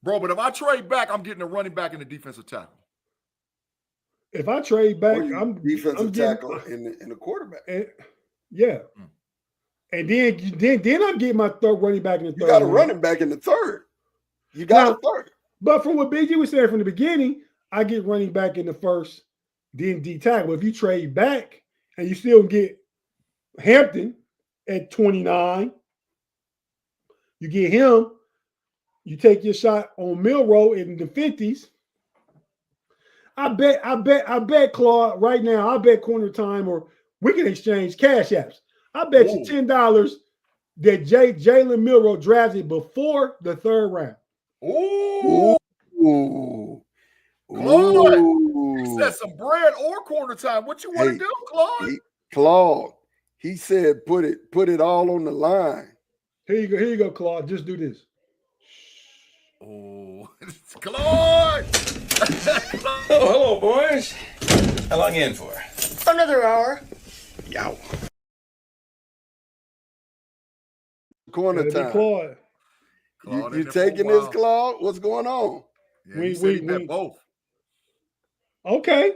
Bro, but if I trade back, I'm getting a running back and a defensive tackle. If I trade back, I'm defensive getting, tackle in the quarterback. Yeah. And then I'm getting my third running back in the third. You got a running back in the third. You got a third. But from what Big G was saying from the beginning, I get running back in the first, then D tackle. If you trade back and you still get Hampton at 29, you get him, you take your shot on Milroe in the 50s. I bet Claude right now, I bet Corner Time, or we can exchange cash apps. I bet you $10 that Jalen Milroe drafted before the third round. Ooh. Claude, he said some bread or Corner Time. What you want to do, Claude? Claude, he said put it all on the line. Here you go, Claude. Just do this. Oh, Claude. Oh, hello, boys. How long you in for? Another hour. Yow. Corner time. Claude. You taking this, Claude? What's going on? Yeah, he bet both. Okay.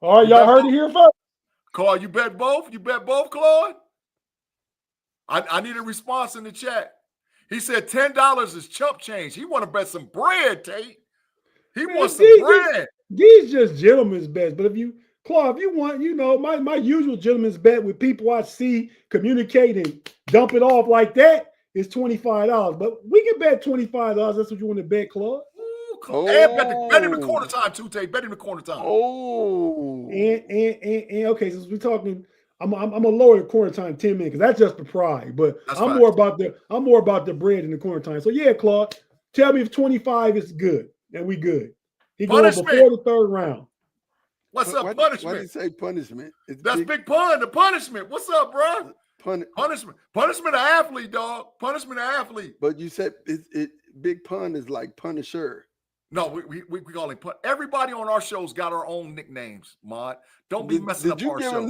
All right, y'all heard it here first. Claude, you bet both? You bet both, Claude? I need a response in the chat. He said $10 is chump change. He want to bet some bread, Tate. He wants some bread. These just gentlemen's bets. But if you, Claude, if you want, my usual gentleman's bet with people I see communicate and dump it off like that is $25. But we can bet $25. That's what you want to bet, Claude. And bet him the corner time too, Tate. Bet him the corner time. And okay, since we're talking, I'm gonna lower the corner time 10 minutes because that's just the pride. But I'm more about the bread in the corner time. So yeah, Claude, tell me if 25 is good and we good. He going before the third round. What's up, punishment? Why did you say punishment? That's big pun. The punishment. What's up, bro? Punishment. Punishment, an athlete, dog. Punishment, an athlete. But you said big pun is like Punisher. No, we call him pun. Everybody on our show's got our own nicknames, Mod. Don't be messing up our show.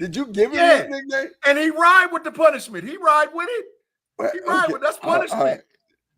Did you give him this nickname? And he ride with the punishment. He ride with it. He ride with that's punishment.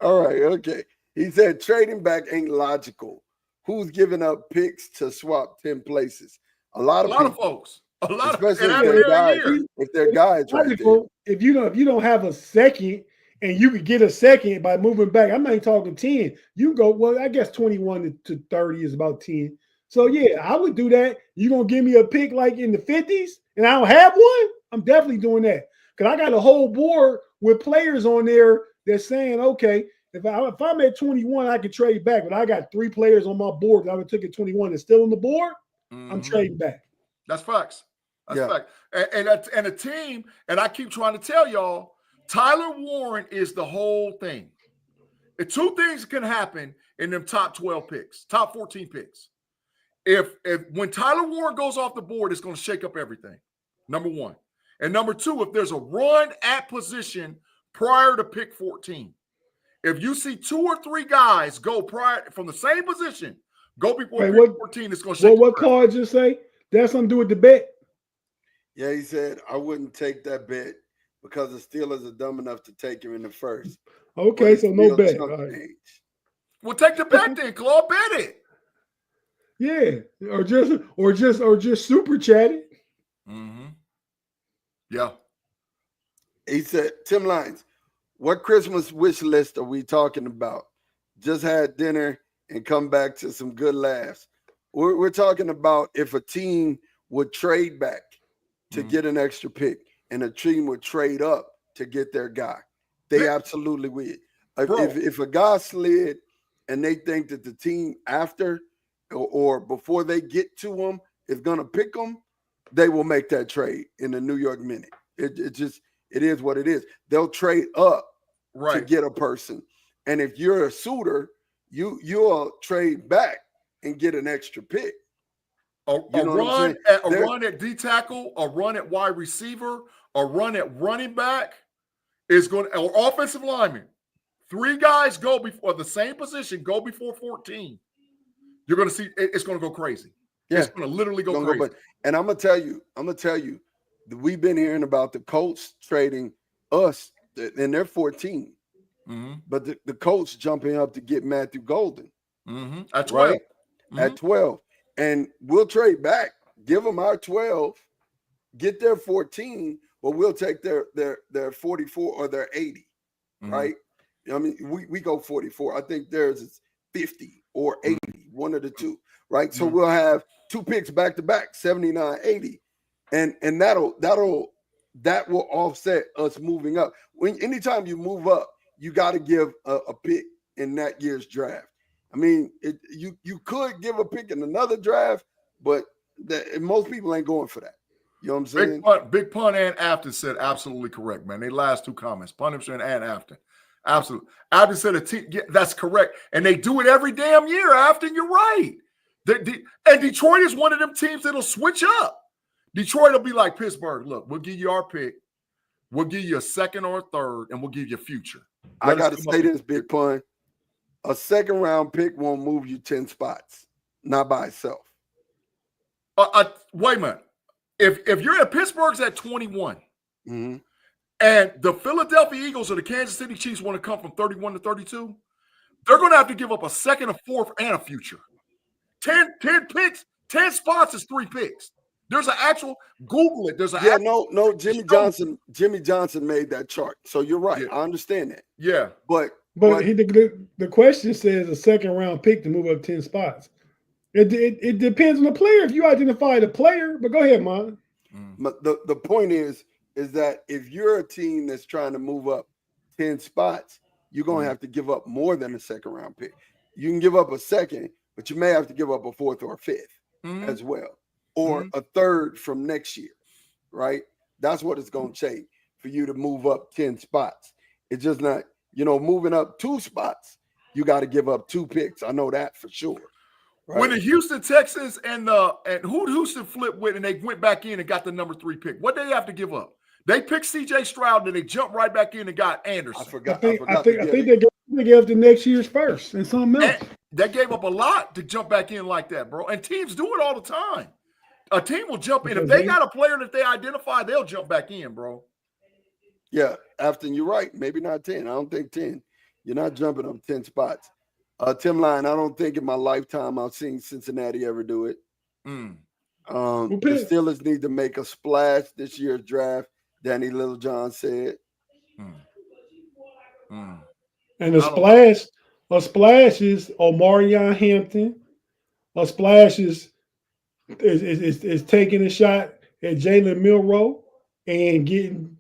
All right. Okay. He said trading back ain't logical. who's giving up picks to swap 10 places? A lot A of lot people, of folks. A lot of especially and if after they're their guys, year. if they're guys right there. Logical. If you don't have a second and you could get a second by moving back, I'm not even talking 10. You go, well, I guess 21 to 30 is about 10. So yeah, I would do that. You gonna give me a pick like in the 50s and I don't have one? I'm definitely doing that. Because I got a whole board with players on there that's saying, okay, if I'm at 21, I could trade back. But I got 3 players on my board that I would took at 21 that's still on the board. I'm trading back. That's facts. That's fact. And a team, and I keep trying to tell y'all, Tyler Warren is the whole thing. The 2 things can happen in them top 12 picks, top 14 picks. If when Tyler Warren goes off the board, it's going to shake up everything. Number 1. And number 2, if there's a run at position prior to pick 14, if you see 2 or 3 guys go prior from the same position, go before pick 14, it's going to shake up. What card just say? That's something to do with the bet? Yeah, he said, I wouldn't take that bet because the Steelers are dumb enough to take him in the first. Okay, so no bet. All right. Well, take the bet then, Claude. Bet it. Yeah, or just super chat it. Yeah. He said, Tim Lyons, what Christmas wish list are we talking about? Just had dinner and come back to some good laughs. We're talking about if a team would trade back to get an extra pick and a team would trade up to get their guy. They absolutely would. If a guy slid and they think that the team after or before they get to him is going to pick them, they will make that trade in the New York Minute. It is what it is. They'll trade up to get a person. And if you're a suitor, you'll trade back and get an extra pick. A run at D tackle, a run at wide receiver, a run at running back is going to, or offensive lineman. 3 guys go before the same position, go before 14. You're going to see it's going to go crazy. Yeah. It's going to literally go crazy. And I'm going to tell you, we've been hearing about the Colts trading us, and they're 14. But the Colts jumping up to get Matthew Golden. At 12. Right? At 12. And we'll trade back, give them our 12, get their 14, but we'll take their 44 or their 80, right? I mean, we go 44. I think theirs is 50 or 80, one of the two, right? So we'll have 2 picks back to back, 79, 80. And that will offset us moving up. Anytime you move up, you got to give a pick in that year's draft. I mean, you could give a pick in another draft, but most people ain't going for that. You know what I'm saying? Big Pun and Afton said absolutely correct, man. They last 2 comments, Punishment and Afton. Absolutely. Afton said that's correct. And they do it every damn year, Afton. You're right. And Detroit is one of them teams that'll switch up. Detroit will be like Pittsburgh. Look, we'll give you our pick. We'll give you a second or a third, and we'll give you a future. I got to say this, Big Pun. A second round pick won't move you 10 spots, not by itself. Wait a minute. If you're at Pittsburgh's at 21, and the Philadelphia Eagles or the Kansas City Chiefs want to come from 31 to 32, they're going to have to give up a second, a fourth, and a future. 10 picks, 10 spots is 3 picks. There's an actual Google it. There's a Jimmy Johnson made that chart. So you're right. Yeah. I understand that. Yeah. But the question says a second round pick to move up 10 spots. It depends on the player. If you identify the player, but go ahead, man. But the point is that if you're a team that's trying to move up 10 spots, you're going to have to give up more than a second round pick. You can give up a second, but you may have to give up a 4th or a 5th as well, or a 3rd from next year, right? That's what it's going to take for you to move up 10 spots. It's just not, moving up 2 spots, you got to give up 2 picks. I know that for sure. Right? When the Houston Texans and who Houston flipped with and they went back in and got the number 3 pick, what did they have to give up? They picked C.J. Stroud and they jumped right back in and got Anderson. I think they gave up the next year's first and something else. And they gave up a lot to jump back in like that, bro. And teams do it all the time. A team will jump in. If they got a player that they identify, they'll jump back in, bro. Yeah, Afton, you're right. Maybe not 10. I don't think 10. You're not jumping up 10 spots. Tim Line, I don't think in my lifetime I've seen Cincinnati ever do it. Mm. The Steelers need to make a splash this year's draft. Danny Littlejohn said. And a splash is Omarion Hampton. A splash is taking a shot at Jalen Milroe and getting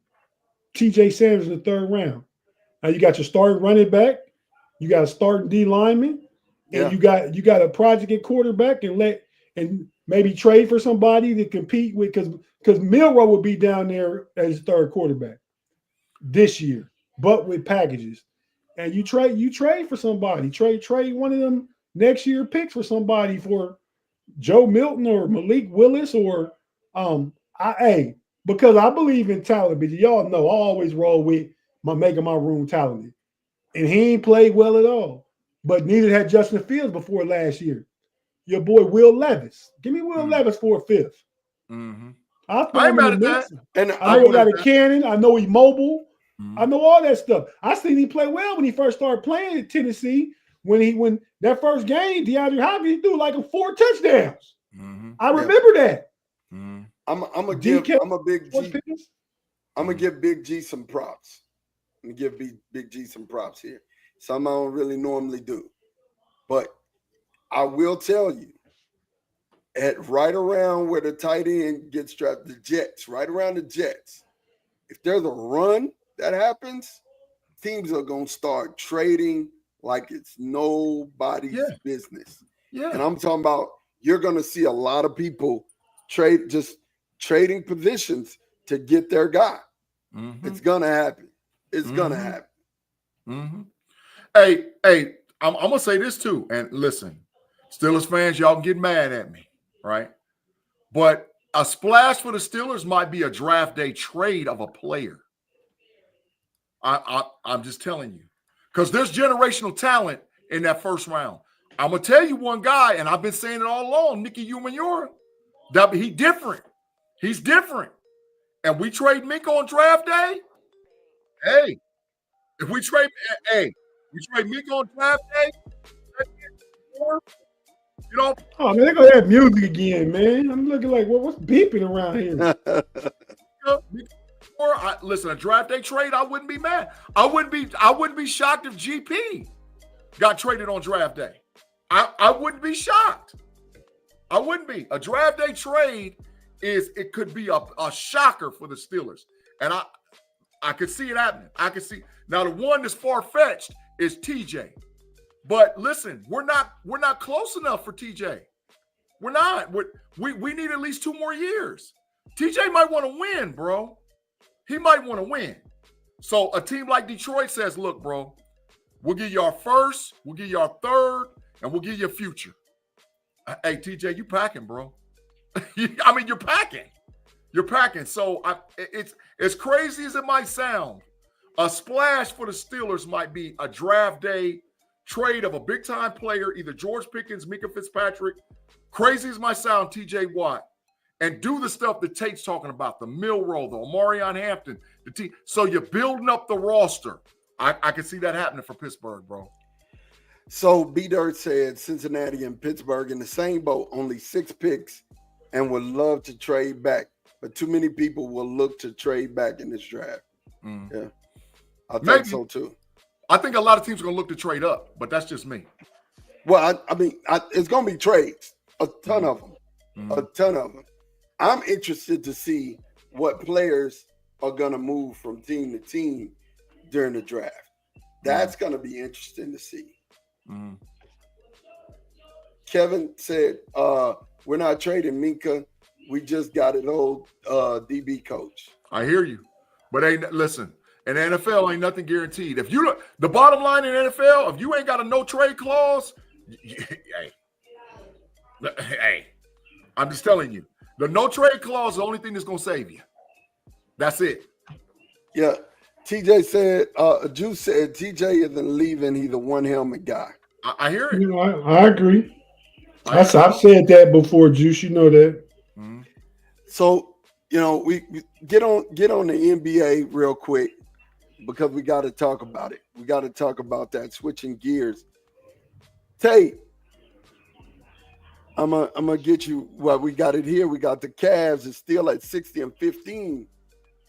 TJ Sanders in the third round. Now you got your starting running back, you got a starting D lineman, and you got a project at quarterback, and maybe trade for somebody to compete with because Milroe will be down there as third quarterback this year, but with packages. And you trade for somebody, trade one of them next year picks for somebody for Joe Milton or Malik Willis or because I believe in talent, but y'all know I always roll with making my room talented. And he ain't played well at all. But neither had Justin Fields before last year. Your boy Will Levis. Give me Will Levis for a fifth. Mm-hmm. I'll throw him in the mix. And I know he got a cannon. I know he's mobile. I know all that stuff. I seen he play well when he first started playing at Tennessee. When that first game, DeAndre Hopkins threw like 4 touchdowns. I remember that. I'm gonna give Big G some props. I'm gonna give Big G some props here. Something I don't really normally do, but I will tell you, at right around where the tight end gets drafted, the Jets, right around the Jets, if there's a run that happens, teams are gonna start trading like it's nobody's business. Yeah. And I'm talking about you're gonna see a lot of people trading positions to get their guy. It's gonna happen. It's gonna happen. Hey, I'm gonna say this too. And listen, Steelers fans, y'all can get mad at me, right? But a splash for the Steelers might be a draft day trade of a player. I'm just telling you, because there's generational talent in that first round. I'm gonna tell you one guy, and I've been saying it all along, Nicky Umanura, that he's different. He's different. And we trade Minka on draft day. Hey, if we trade Minka on draft day, you know. Oh man, they're gonna have music again, man. I'm looking like what's beeping around here. Listen, a draft day trade, I wouldn't be mad. I wouldn't be shocked if GP got traded on draft day. I wouldn't be shocked. I wouldn't be. A draft day trade it could be a shocker for the Steelers. And I could see it happening. I could see. Now the one that's far-fetched is TJ. But listen, we're not close enough for TJ. We're not. We need at least 2 more years. TJ might want to win, bro. He might want to win. So a team like Detroit says, look, bro, we'll give you our first, we'll give you our third, and we'll give you a future. Hey, TJ, you packing, bro. I mean, you're packing. You're packing. So it's as crazy as it might sound, a splash for the Steelers might be a draft day trade of a big-time player, either George Pickens, Minka Fitzpatrick, crazy as might sound, TJ Watt, and do the stuff that Tate's talking about, the Milroe, the Omarion Hampton, so you're building up the roster. I can see that happening for Pittsburgh, bro. So B-Dirt said Cincinnati and Pittsburgh in the same boat, only 6 picks, and would love to trade back. But too many people will look to trade back in this draft. Yeah, I think so too. I think a lot of teams are going to look to trade up, but that's just me. Well, I mean, it's going to be trades, a ton of them, a ton of them. I'm interested to see what players are going to move from team to team during the draft. That's going to be interesting to see. Kevin said, we're not trading Minka. We just got an old DB coach. I hear you. But listen, in the NFL, ain't nothing guaranteed. If you look, the bottom line in the NFL, if you ain't got a no trade clause, hey, I'm just telling you, the no trade clause is the only thing that's gonna save you. That's it. Yeah. TJ said, Juice said TJ isn't leaving. He's a one helmet guy. I hear it. You know, I agree. I've said that before, Juice. You know that. So, you know, we get on the NBA real quick because we got to talk about it. We got to talk about that, switching gears. Tate, I'm gonna get you. Well, we got it here. We got the Cavs is still at 60-15.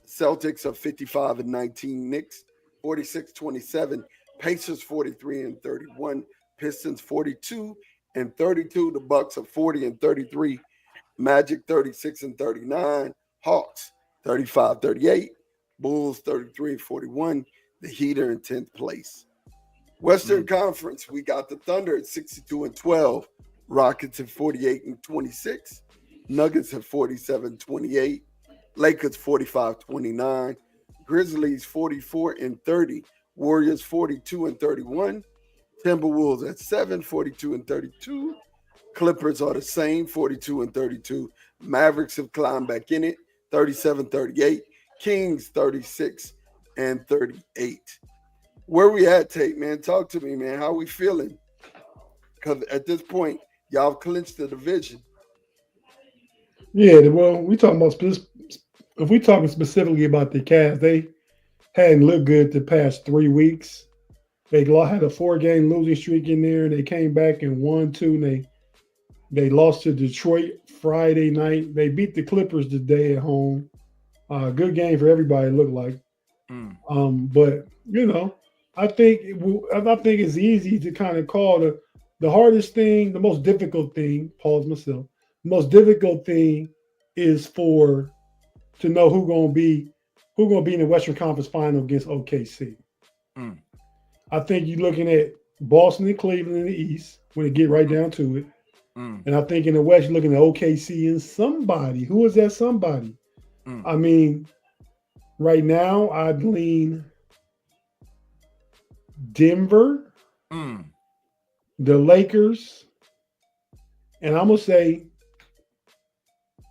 Celtics are 55-19. Knicks 46-27. Pacers 43-31. Pistons 42-32. The Bucks are 40-33. Magic 36-39. Hawks 35-38. Bulls 33-41. The Heat are in 10th place. Western Conference, we got the Thunder at 62-12. Rockets at 48-26. Nuggets at 47-28. Lakers 45-29. Grizzlies 44-30. Warriors 42-31. Timberwolves at 7, 42-32. Clippers are the same, 42-32. Mavericks have climbed back in it, 37-38. Kings 36-38. Where we at, Tate, man? Talk to me, man. How we feeling? Because at this point, y'all clinched the division. Yeah, well, if we talking specifically about the Cavs, they hadn't looked good the past 3 weeks. They had a 4-game losing streak in there, and they came back and won 2, and they lost to Detroit Friday night. They beat the Clippers today at home. Good game for everybody, it looked like. But I think it's easy to kind of call the hardest thing, the most difficult thing. Pause myself. The most difficult thing is to know who's gonna be in the Western Conference Final against OKC. I think you're looking at Boston and Cleveland in the East when it get right down to it. And I think in the West, you're looking at OKC and somebody. Who is that somebody? I mean, right now, I'd lean Denver, the Lakers, and I'm going to say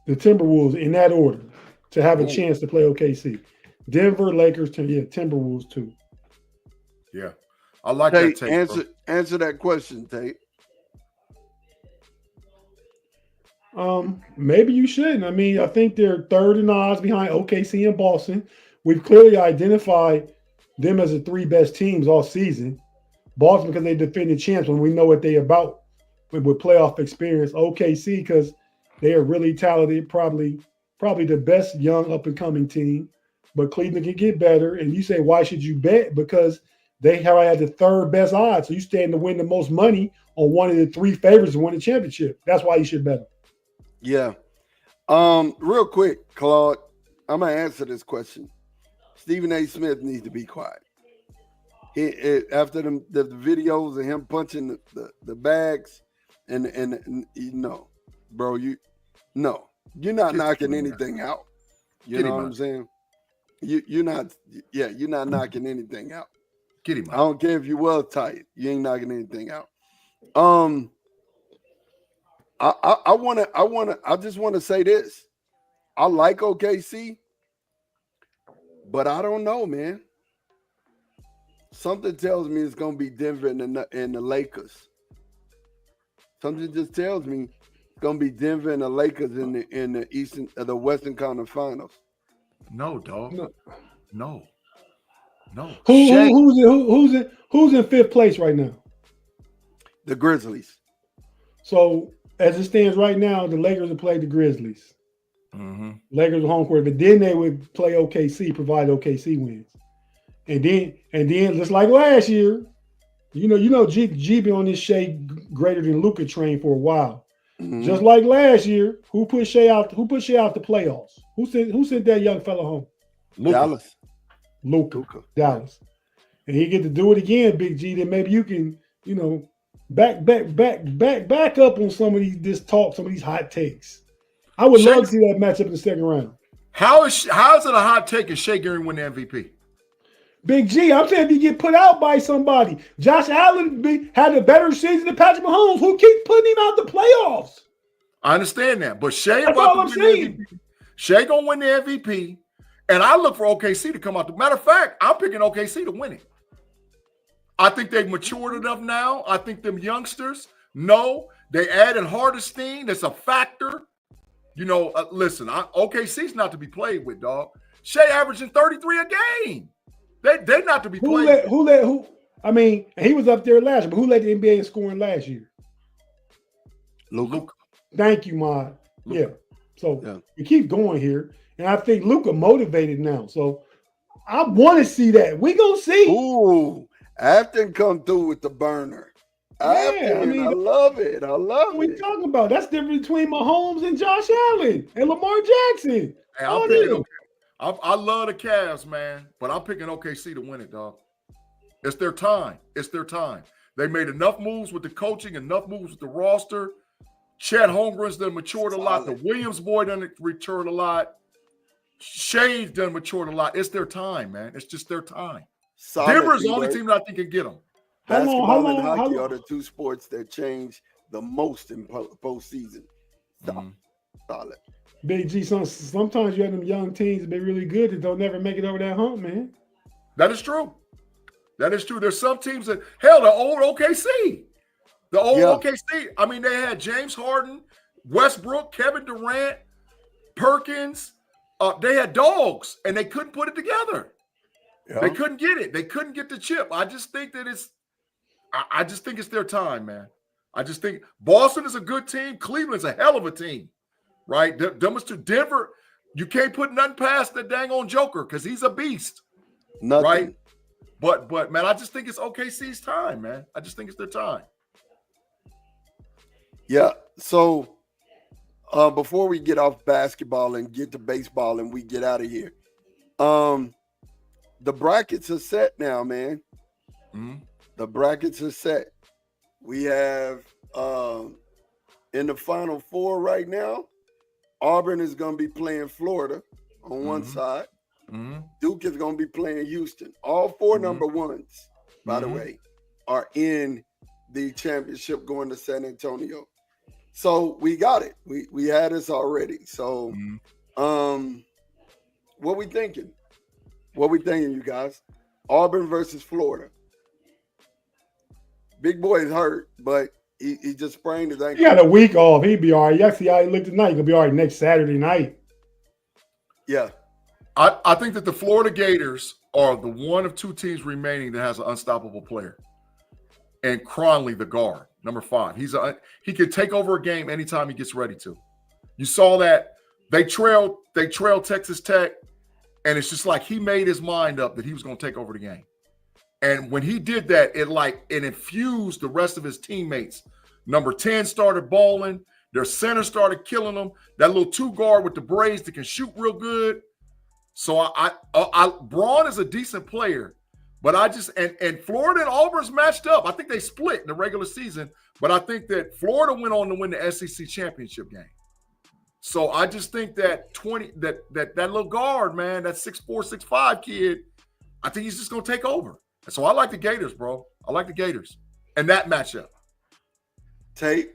the Timberwolves in that order to have a chance to play OKC. Denver, Lakers, Timberwolves too. Yeah. I like Tate, that, Tate. Answer that question, Tate. Maybe you shouldn't. I mean, I think they're third in odds behind OKC and Boston. We've clearly identified them as the 3 best teams all season. Boston because they defended champs when we know what they about with playoff experience. OKC because they are really talented, probably the best young up and coming team. But Cleveland can get better. And you say, why should you bet? Because they have had the 3rd best odds. So you stand to win the most money on one of the 3 favorites to win the championship. That's why you should bet them. Yeah. Real quick, Claude, I'm gonna answer this question. Stephen A. Smith needs to be quiet. After the videos of him punching the bags, and bro, you're not knocking anything out. You know what I'm saying? You're not knocking anything out. Get him out. I don't care if you well tight, you ain't knocking anything out. I just want to say this. I like OKC, but I don't know, man. Something tells me it's gonna be Denver and the Lakers. Something just tells me it's gonna be Denver and the Lakers in the Western Conference Finals. No, dog. No. Who's in 5th place right now? The Grizzlies. So as it stands right now, the Lakers have played the Grizzlies. Lakers are home court, but then they would play OKC, provide OKC wins. And then just like last year, G been on this Shea greater than Luka train for a while. Just like last year, who put Shea out the playoffs? Who sent that young fella home? Dallas. Luka. Dallas. And he get to do it again, Big G, then maybe you can, back up on some of these hot takes. I would love to see that matchup in the second round. How is it a hot take if Shea Gearing win the MVP? Big G, I'm saying if you get put out by somebody. Josh Allen had a better season than Patrick Mahomes. Who keeps putting him out the playoffs? I understand that, but Shea That's all I'm saying. Shea gonna win the MVP, and I look for OKC to come out. Matter of fact, I'm picking OKC to win it. I think they've matured enough now. I think them youngsters know they added Hardestein. That's a factor. Listen, OKC's not to be played with, dog. Shea averaging 33 a game. They not to be played. I mean, he was up there last year, but who led the NBA in scoring last year? Luka. Thank you, Mod. Luka. Yeah. So Yeah. we keep going here. And I think Luka motivated now. So I want to see that. We gonna see. Ooh, Afton come through with the burner. Afton, I mean, I love it. I love what we it. talking about? That's different between Mahomes and Josh Allen and Lamar Jackson. Hey, I'm picking OK. I love the Cavs, man, but I'm picking OKC to win it, dog. It's their time. It's their time. They made enough moves with the coaching, enough moves with the roster. Chet Holmgren's done matured a lot. The Williams boy done matured a lot. Shade's done matured a lot. It's their time, man. It's just their time. Solid, Denver's the D-Word. only team that I think can get them. Basketball and hockey are the two sports that change the most in postseason. Solid. Big-G, sometimes you have them young teams that be really good that don't never make it over that hump, man. That is true. That is true. There's some teams that, hell, the old OKC. The old OKC. I mean, they had James Harden, Westbrook, Kevin Durant, Perkins. They had dogs, and they couldn't put it together. Yeah. They couldn't get it. They couldn't get the chip. I just think that I just think it's their time, man. I just think Boston is a good team. Cleveland's a hell of a team, right? Denver, you can't put nothing past the dang on Joker because he's a beast, right? But man, I just think it's OKC's time, man. I just think it's their time. Yeah. So before we get off basketball and get to baseball and we get out of here, the brackets are set now, man. Mm-hmm. The brackets are set. We have in the Final Four right now, Auburn is going to be playing Florida on one side. Mm-hmm. Duke is going to be playing Houston. All four number ones, by the way, are in the championship going to San Antonio. So we got it. We had this already. So what we thinking? What we thinking, you guys? Auburn versus Florida. Big boy is hurt, but he just sprained his ankle. He got a week off. He'd be all right. You see how he looked tonight. He'll be all right next Saturday night. Yeah. I think that the Florida Gators are the one of two teams remaining that has an unstoppable player. And Cronley, the guard, number 5. He can take over a game anytime he gets ready to. You saw that they trailed Texas Tech, and it's just like he made his mind up that he was going to take over the game. And when he did that, it infused the rest of his teammates. Number 10 started balling. Their center started killing them. That little 2 guard with the braids that can shoot real good. So Braun is a decent player, but I just and Florida and Auburn's matched up. I think they split in the regular season, but I think that Florida went on to win the SEC championship game. So I just think that that little guard, man, that 6'4", 6'5" kid, I think he's just gonna take over. And so I like the Gators, bro. I like the Gators and that matchup. Tate,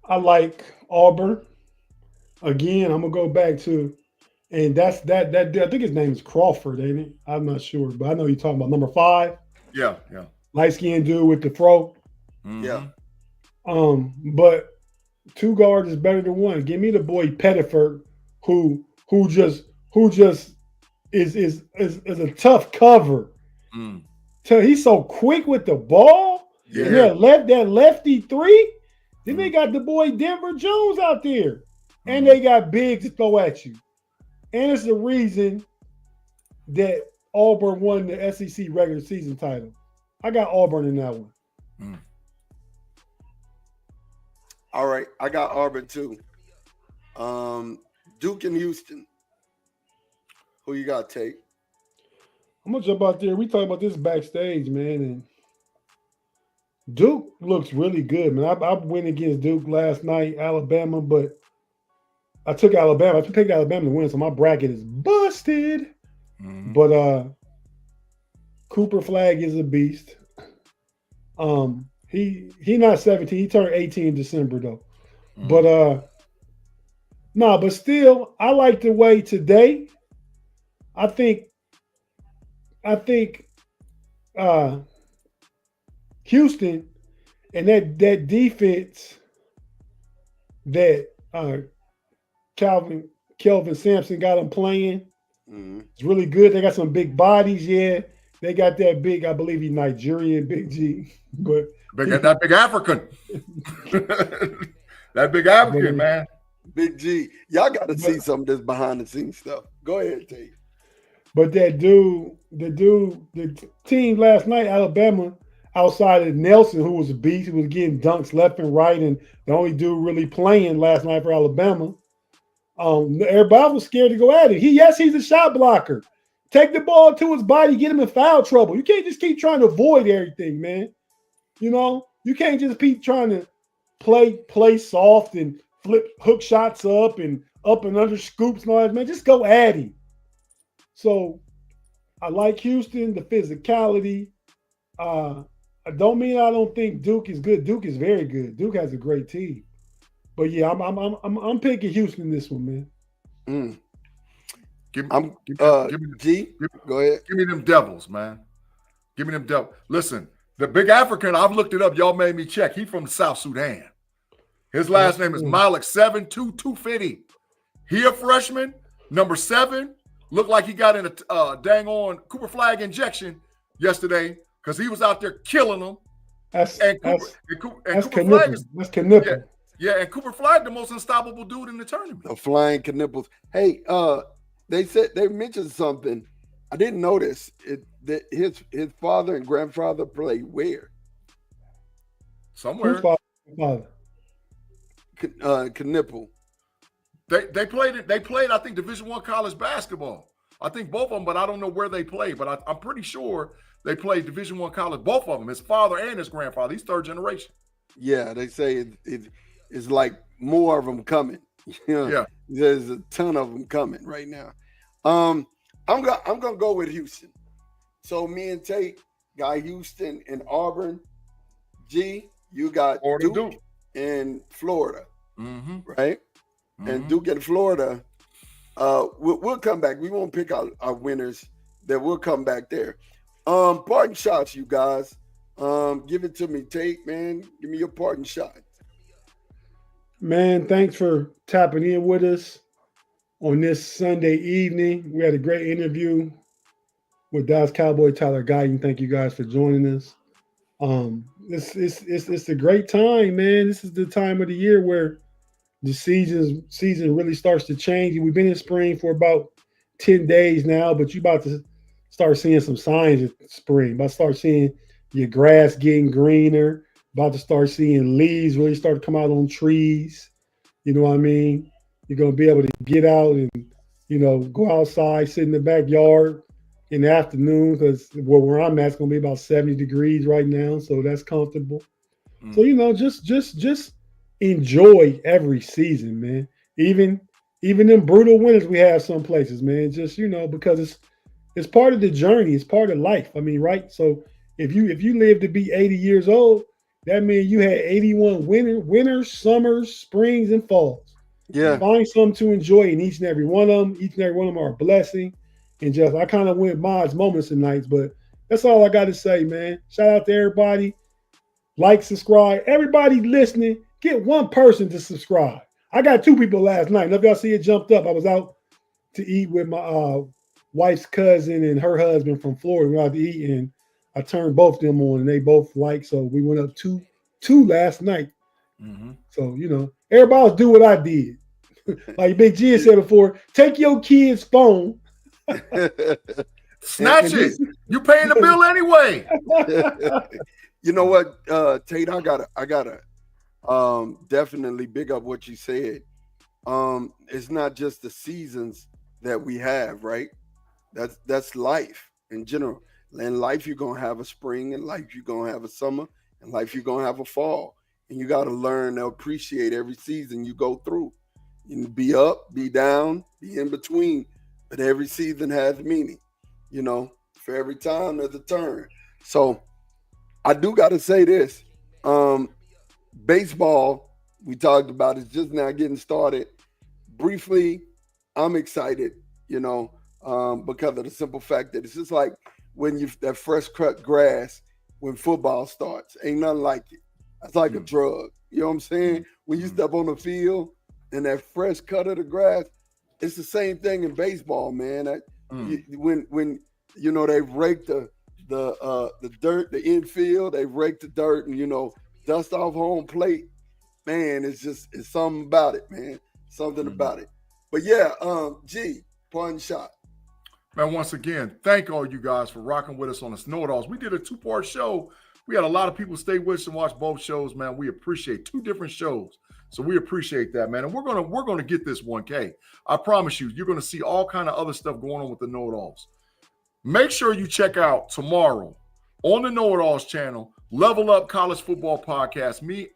I like Auburn. Again, I'm gonna go back to. And that's that. I think his name is Crawford, ain't it? I'm not sure, but I know you're talking about number 5. Yeah. Light-skinned dude with the throw. Mm-hmm. Yeah. But 2 guards is better than 1. Give me the boy Pettiford, who just is a tough cover. So he's so quick with the ball. Yeah. That lefty 3. Then they got the boy Denver Jones out there, and they got big to throw at you. And it's the reason that Auburn won the SEC regular season title. I got Auburn in that one. All right. I got Auburn too. Duke and Houston. Who you got, Tate? I'm going to jump out there. We talked about this backstage, man. And Duke looks really good, man. I went against Duke last night, Alabama, but I took Alabama. I picked Alabama to win, so my bracket is busted. But Cooper Flag is a beast. He not 17. He turned 18 in December though. But but still, I like the way today. I think Houston and that defense that Kelvin Sampson got them playing. It's really good. They got some big bodies, yeah. they got that big, I believe he's Nigerian Big-G, but that big African. That big African, man. Big-G. Y'all got to see some of this behind the scenes stuff. Go ahead, Tate. But that dude, the team last night, Alabama, outside of Nelson, who was a beast, who was getting dunks left and right, and the only dude really playing last night for Alabama. Everybody was scared to go at it. He's a shot blocker. Take the ball to his body, get him in foul trouble. You can't just keep trying to avoid everything, man. You know, you can't just keep trying to play soft and flip hook shots up and under scoops and all that, man. Just go at him. So I like Houston, the physicality. I don't mean I don't think Duke is good. Duke is very good. Duke has a great team. But yeah, I'm picking Houston this one, man. Go ahead. Give me them Devils, man. Give me them Devils. Listen, the big African, I've looked it up. Y'all made me check. He's from South Sudan. His last name is Malik 72250. He a freshman, number 7. Looked like he got in a dang on Cooper Flag injection yesterday because he was out there killing them. That's Cooper Flag is, that's Knippel. Yeah, and Cooper Flag, the most unstoppable dude in the tournament. The flying Knippels. Hey, they mentioned something. I didn't notice that his father and grandfather played where? Somewhere. Father? Knippel. They played, I think, Division I college basketball. I think both of them, but I don't know where they played. But I'm pretty sure they played Division I college, both of them, his father and his grandfather. He's third generation. Yeah, they say it's like more of them coming. Yeah, there's a ton of them coming right now. I'm gonna go with Houston. So me and Tate got Houston and Auburn. G, you got Duke and Florida, right? And Duke and Florida. We'll come back. We won't pick out our winners. That we'll come back there. Parting shots, you guys. Give it to me, Tate, man. Give me your parting shot. Man, thanks for tapping in with us on this Sunday evening. We had a great interview with Dallas Cowboy Tyler Guyton. Thank you guys for joining us. It's a great time, man. This is the time of the year where the season really starts to change. We've been in spring for about 10 days now, but you're about to start seeing some signs of spring. About to start seeing your grass getting greener. About to start seeing leaves really start to come out on trees. You know what I mean? You're going to be able to get out and, go outside, sit in the backyard in the afternoon because where I'm at, it's going to be about 70 degrees right now. So that's comfortable. So, just enjoy every season, man. Even in brutal winters we have some places, man. Just, because it's part of the journey. It's part of life. I mean, right? So if you live to be 80 years old, that means you had 81 winters, summers, springs, and falls. Yeah. Find something to enjoy in each and every one of them. Each and every one of them are a blessing. And just, I kind of went Mod's moments and nights, but that's all I got to say, man. Shout out to everybody. Like, subscribe. Everybody listening, get one person to subscribe. I got 2 people last night. If y'all see it jumped up, I was out to eat with my wife's cousin and her husband from Florida. We went out to eat, and I turned both of them on, and they both liked. So we went up two last night. So, everybody do what I did. Like Big G said before, take your kid's phone. Snatch it. You paying the bill anyway. You know what, Tate, I gotta definitely big up what you said. It's not just the seasons that we have, right? That's life in general. In life, you're gonna have a spring, in life, you're gonna have a summer, in life, you're gonna have a fall. And you gotta learn to appreciate every season you go through. You can be up, be down, be in between, but every season has meaning. For every time there's a turn. So I do gotta say this. Baseball, we talked about, is just now getting started. Briefly, I'm excited, because of the simple fact that it's just like when that fresh cut grass when football starts. Ain't nothing like it. That's like a drug. You know what I'm saying? When you step on the field and that fresh cut of the grass, it's the same thing in baseball, man. When they rake the the dirt, the infield. They rake the dirt and dust off home plate. Man, it's something about it, man. Something about it. But yeah, G, point shot. Man, once again, thank all you guys for rocking with us on the KnoItAllz. We did a 2-part show. We had a lot of people stay with us and watch both shows, man. We appreciate 2 different shows. So we appreciate that, man. And we're gonna get this 1K. I promise you, you're gonna see all kind of other stuff going on with the KnoItAllz. Make sure you check out tomorrow on the KnoItAllz channel, Level Up College Football Podcast. Me,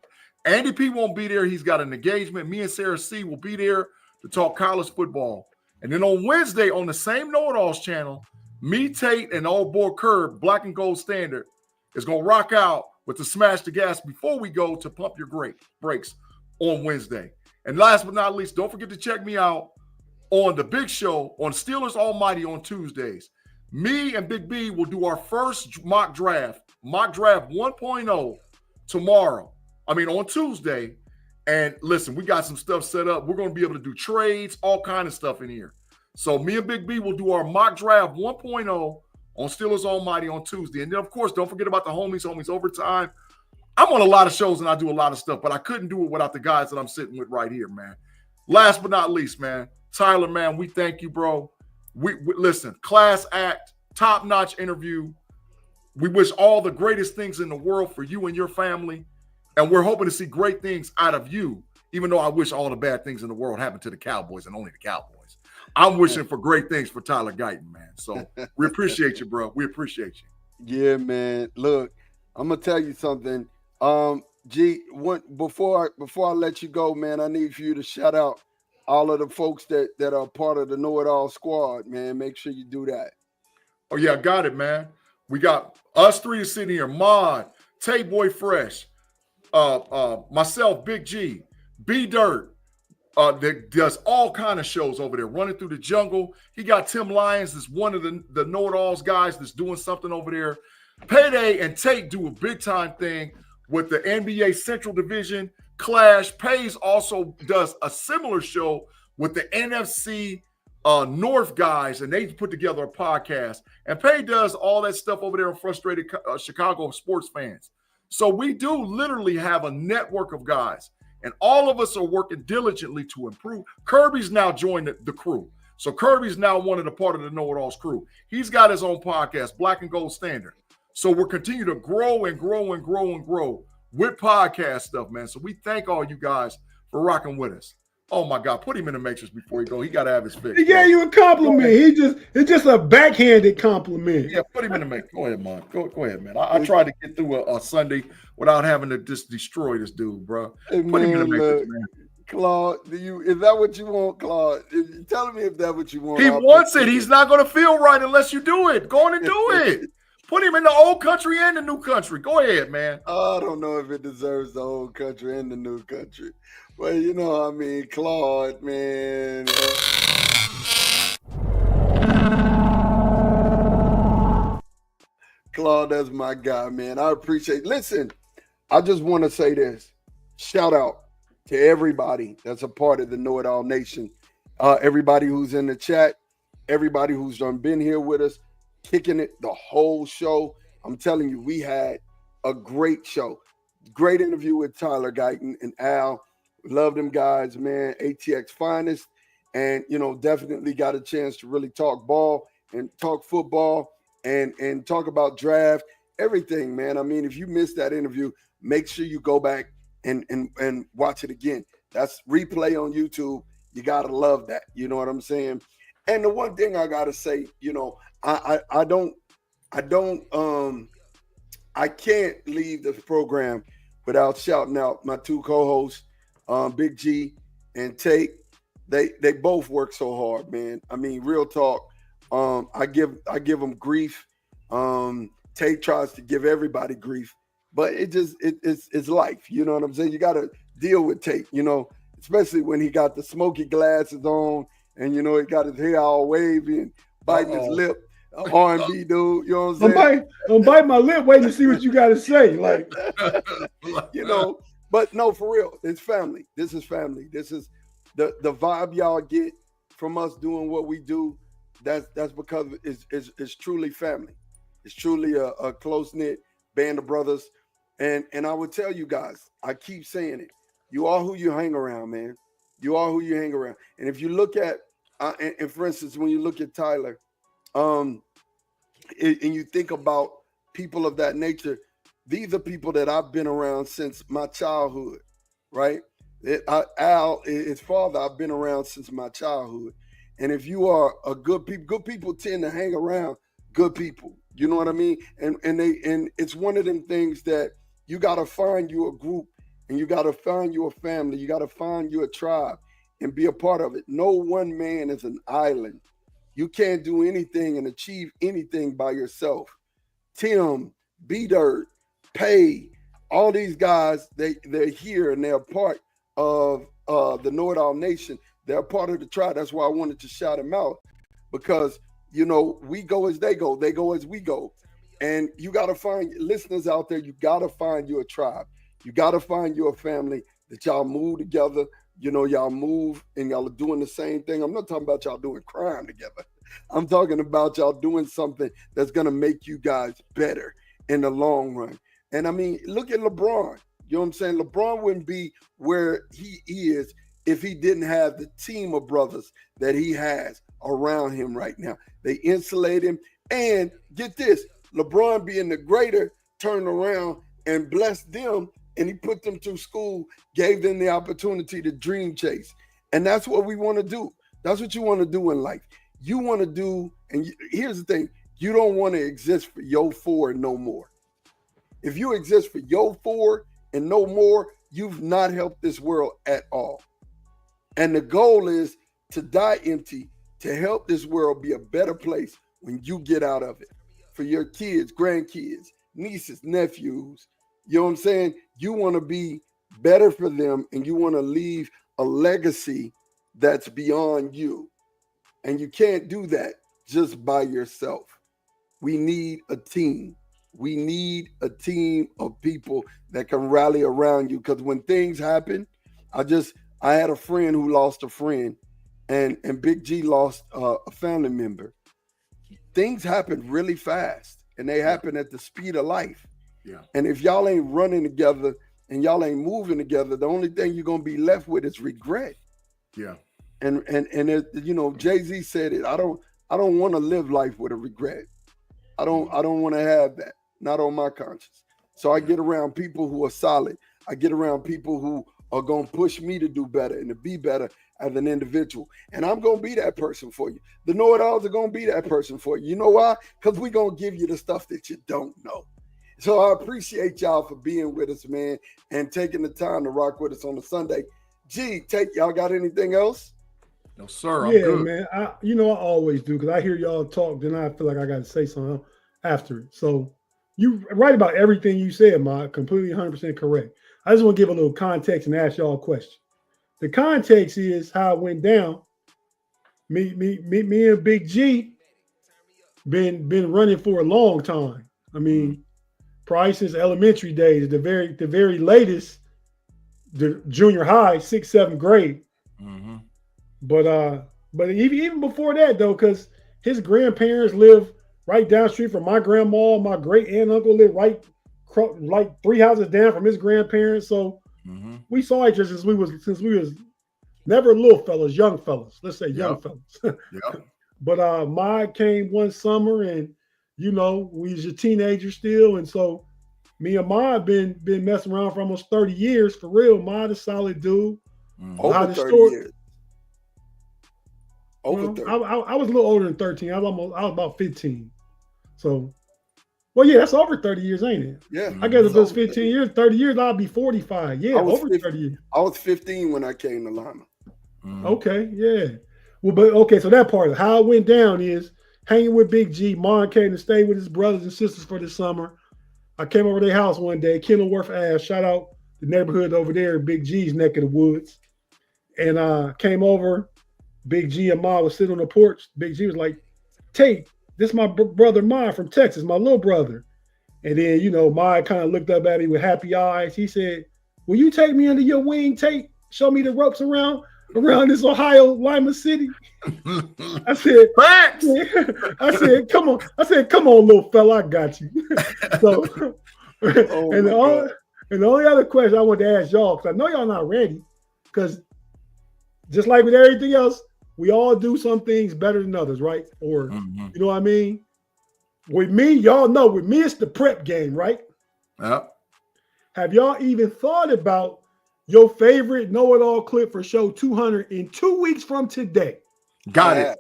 Andy P won't be there. He's got an engagement. Me and Sarah C will be there to talk college football. And then on Wednesday, on the same KnoItAllz channel, me, Tate, and old boy Curb, Black and Gold Standard, is going to rock out with the Smash the Gas before we go to Pump Your Brakes on Wednesday. And last but not least, don't forget to check me out on The Big Show on Steelers Almighty on Tuesdays. Me and Big B will do our first mock draft 1.0 tomorrow. On Tuesday. And listen, we got some stuff set up. We're going to be able to do trades, all kind of stuff in here. So me and Big B will do our mock draft 1.0 on Steelers Almighty on Tuesday. And then, of course, don't forget about the homies overtime. I'm on a lot of shows and I do a lot of stuff, but I couldn't do it without the guys that I'm sitting with right here, man. Last but not least, man, Tyler, man, we thank you, bro. We listen, class act, top-notch interview. We wish all the greatest things in the world for you and your family. And we're hoping to see great things out of you, even though I wish all the bad things in the world happened to the Cowboys and only the Cowboys. I'm wishing for great things for Tyler Guyton, man. So we appreciate you, bro. We appreciate you. Yeah, man. Look, I'm gonna tell you something. G, before I let you go, man, I need for you to shout out all of the folks that are part of the KnoItAllz squad, man. Make sure you do that. Oh yeah, I got it, man. We got us 3 sitting here: Mod, Tate Boy Fresh, myself, Big G, B Dirt, that does all kind of shows over there, running through the jungle. He got Tim Lyons, that's one of the KnoItAllz guys that's doing something over there. Payday and Tate do a big time thing with the NBA Central Division Clash. Pays also does a similar show with the NFC North guys, and they put together a podcast. And Pay does all that stuff over there on Frustrated Chicago sports fans. So we do literally have a network of guys, and all of us are working diligently to improve. Kirby's now joined the crew. So Kirby's now one of the part of the KnoItAllz crew. He's got his own podcast, Black and Gold Standard. So we're continuing to grow and grow and grow and grow with podcast stuff, man. So we thank all you guys for rocking with us. Oh my God, put him in the matrix before he go. He got to have his fix. He gave you a compliment. It's just a backhanded compliment. Yeah, put him in the matrix. Go ahead, man. Go ahead, man. I tried to get through a Sunday without having to just destroy this dude, bro. Hey, put him in the matrix, man. Claude, is that what you want, Claude? Tell me if that's what you want. He wants it. He's not going to feel right unless you do it. Go on and do it. Put him in the old country and the new country. Go ahead, man. I don't know if it deserves the old country and the new country. Well, you know what I mean, Claude, man. Claude, that's my guy, man. I appreciate it. Listen, I just want to say this. Shout out to everybody that's a part of the KnoItAllz Nation. Everybody who's in the chat, everybody who's been here with us, kicking it the whole show. I'm telling you, we had a great show. Great interview with Tyler Guyton and Al. Love them guys, man. ATX finest. And, definitely got a chance to really talk ball and talk football and talk about draft, everything, man. I mean, if you missed that interview, make sure you go back and watch it again. That's replay on YouTube. You got to love that. You know what I'm saying? And the one thing I got to say, I can't leave this program without shouting out my 2 co-hosts, Big G and Tate. They both work so hard, man. I mean, real talk. I give them grief. Tate tries to give everybody grief, but it's life. You know what I'm saying? You got to deal with Tate, especially when he got the smoky glasses on and, he got his hair all wavy and biting his lip. R&B dude, you know what I'm saying? I'm bite my lip waiting to see what you got to say. Like, but no, for real, it's family. This is family. This is the vibe y'all get from us doing what we do. That's because it's truly family. It's truly a close-knit band of brothers. And I would tell you guys, I keep saying it. You are who you hang around, man. You are who you hang around. And if you look at, and for instance, when you look at Tyler, and you think about people of that nature, these are people that I've been around since my childhood, right? Al, his father, I've been around since my childhood. And if you are a good people tend to hang around good people. You know what I mean? And it's one of them things that you got to find you a group, and you got to find you a family. You got to find you a tribe and be a part of it. No one man is an island. You can't do anything and achieve anything by yourself. Tim, B-Dirt, Pay, all these guys, they're here and they're part of the KnoItAllz Nation. They're part of the tribe. That's why I wanted to shout them out, because, you know, we go as they go as we go. And you got to find listeners out there. You got to find you a tribe. You got to find you a family that y'all move together. You know, y'all move and y'all are doing the same thing. I'm not talking about y'all doing crime together. I'm talking about y'all doing something that's going to make you guys better in the long run. And I mean, look at LeBron. You know what I'm saying? LeBron wouldn't be where he is if he didn't have the team of brothers that he has around him right now. They insulate him. And get this, LeBron being the greater turned around and blessed them, and he put them through school, gave them the opportunity to dream chase. And that's what we want to do. That's what you want to do in life. You want to do, and here's the thing, you don't want to exist for your four and no more. If you exist for your four and no more, you've not helped this world at all. And the goal is to die empty, to help this world be a better place when you get out of it. For your kids, grandkids, nieces, nephews, you know what I'm saying? You want to be better for them, and you want to leave a legacy that's beyond you. And you can't do that just by yourself. We need a team. We need a team of people that can rally around you. Because when things happen, I had a friend who lost a friend, and Big-G lost a family member. Things happen really fast, and they happen at the speed of life. Yeah. And if y'all ain't running together and y'all ain't moving together, the only thing you're gonna be left with is regret. Yeah. And it, you know, Jay-Z said it. I don't want to live life with a regret. I don't want to have that. Not on my conscience. So I get around people who are solid. I get around people who are gonna push me to do better and to be better as an individual. And I'm gonna be that person for you. The KnoItAllz are gonna be that person for you. You know why? Because we're gonna give you the stuff that you don't know. So I appreciate y'all for being with us, man, and taking the time to rock with us on a Sunday. G, y'all got anything else? No, sir. I'm Yeah, good. man. I always do, because I hear y'all talk, then I feel like I got to say something after it. So you right about everything you said, Ma. Completely 100% correct. I just want to give a little context and ask y'all a question. The context is how it went down. Me and Big-G been running for a long time. I mean, probably since elementary days, the very latest, the junior high, 6th, 7th grade. Mm-hmm. But even before that though, because his grandparents live right down the street from my grandma. My great aunt and uncle live right like 3 houses down from his grandparents. So we saw each other since we was never little fellas, young fellas. Let's say young fellas. Yeah. But Ma came one summer, and you know, we was a teenager still, and so me and Ma been messing around for almost 30 years for real. Ma a solid dude. Over 30 years. Over 30. I was a little older than 13. I was about 15. So, well, yeah, that's over 30 years, ain't it? Yeah. I guess if it was 15 years, 30 years, I'll be 45. Yeah, over 30 years. I was 15 when I came to Lima. Okay, yeah. Well, but okay, so that part of how it went down is hanging with Big-G. Ma came to stay with his brothers and sisters for the summer. I came over to their house one day, Kenilworth Ave. Shout out the neighborhood over there, Big-G's neck of the woods. And came over. Big-G and Ma was sitting on the porch. Big-G was like, Tate, this is my brother Ma from Texas, my little brother. And then, you know, Ma kind of looked up at me with happy eyes. He said, will you take me under your wing, Tate? Show me the ropes around around this Ohio Lima City. I said, Facts. I said, come on. I said, come on, little fella, I got you. So, Oh and, my God. and the only other question I want to ask y'all, because I know y'all not ready, because just like with everything else, we all do some things better than others, right? Or, you know what I mean? With me, y'all know, with me, it's the prep game, right? Yep. Have y'all even thought about your favorite know-it-all clip for show 200 in 2 weeks from today? Got it.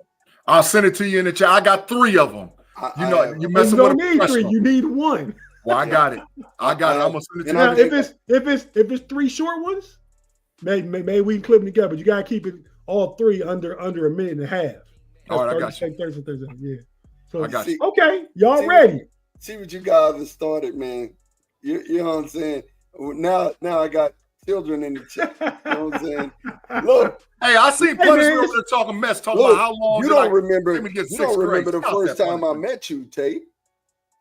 I'll send it to you in the chat. I got 3 of them. You messing you with don't a need 3. professional. You need 1. Well, I got it. I'm gonna send it to you. Now, if it's 3 short ones, maybe we can clip them together. But you gotta keep it all 3 under a minute and a half. All right, I got you. 30, yeah. So I got you. Okay, y'all ready? See what you guys have started, man. You know what I'm saying? Now I got children in the chat. You know what I'm saying? Look. Hey, I seen Punishment over there talking mess, talking about how long you don't remember the Stop first that, time I met you, Tate.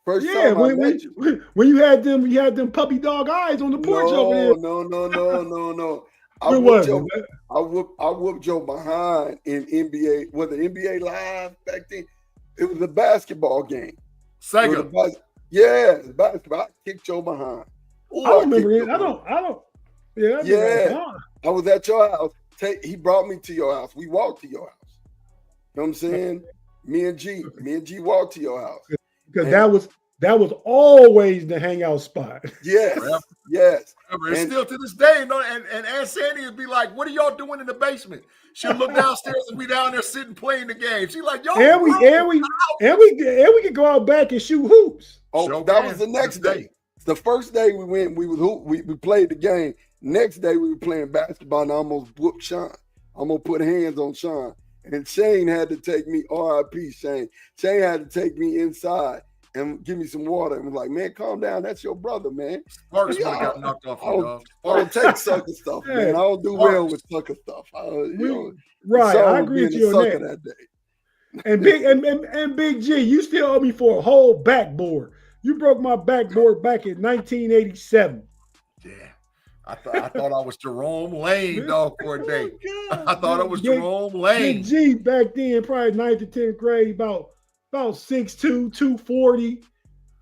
First Yeah, time I met you. when you had them puppy dog eyes on the porch over there. No. I whooped Joe behind in NBA. Was it NBA Live back then? It was a basketball game. Sega. Basketball. I kicked Joe behind. Ooh, I remember it. I don't. Yeah. I was at your house. He brought me to your house. We walked to your house. You know what I'm saying? Me and G walked to your house. Because that was always the hangout spot. Yes. And still to this day, and Aunt Sandy would be like, "What are y'all doing in the basement?" She'll look downstairs and we down there sitting playing the game. She's like, "Yo, and we could go out back and shoot hoops." Oh, that was the next day. The first day we went, we played the game. Next day we were playing basketball and I almost whooped Sean. I'm gonna put hands on Sean. And Shane had to take me, RIP Shane. Shane had to take me inside and give me some water and was like, "Man, calm down. That's your brother, man." Sparks would have got knocked off. I don't take sucker stuff, man. I don't do well with sucker stuff. I agree with you on that day. And Big G, you still owe me for a whole backboard. You broke my backboard back in 1987. Yeah. I thought I was Jerome Lane, dog, for a day. I thought I was Jerome Lane. Big G back then, probably 9th to 10th grade, about 6'2", 240.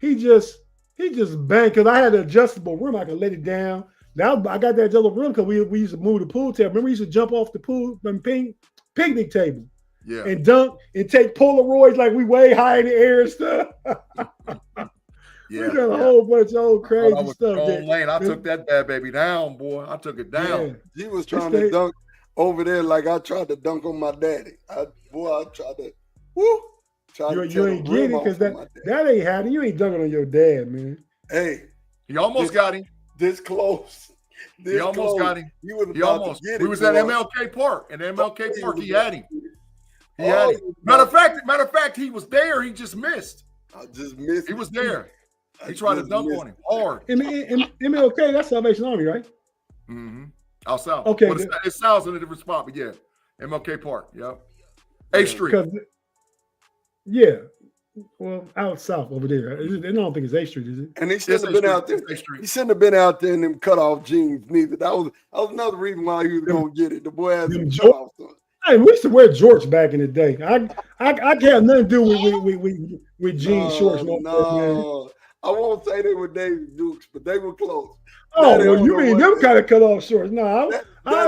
He just banged because I had an adjustable room. I could let it down. Now I got that adjustable room because we used to move the pool table. Remember, we used to jump off the pool picnic table. Yeah. And dunk and take Polaroids like we way high in the air and stuff. We done a whole bunch of old crazy stuff. Lane. I took that bad baby down, boy. I took it down. Yeah. He was trying to dunk over there like I tried to dunk on my daddy. I tried to, woo. You ain't get it because that ain't happening. You ain't dunking on your dad, man. Hey. He almost got him. This close. He almost got him. He almost. We was at MLK Park. And MLK Park, he had him. He had him. Matter of fact, he was there. He just missed. I just missed. He was there. He tried to dunk on him hard. MLK, that's Salvation Army, right? Mm-hmm. Out south. Okay. Well, it's south in a different spot, but yeah. MLK Park. Yep. 8th Street. Yeah. Well, out south over there. I don't think it's 8th Street, is it? And he shouldn't have been out there. He shouldn't have been out there in them cutoff jeans neither. That was another reason why he was gonna get it. The boy has them cutoffs on. Hey, we used to wear jorts back in the day. I can't have nothing to do with jean shorts. No. I won't say they were David Dukes, but they were close. Oh, well, you mean them kind of cut off shorts? No, I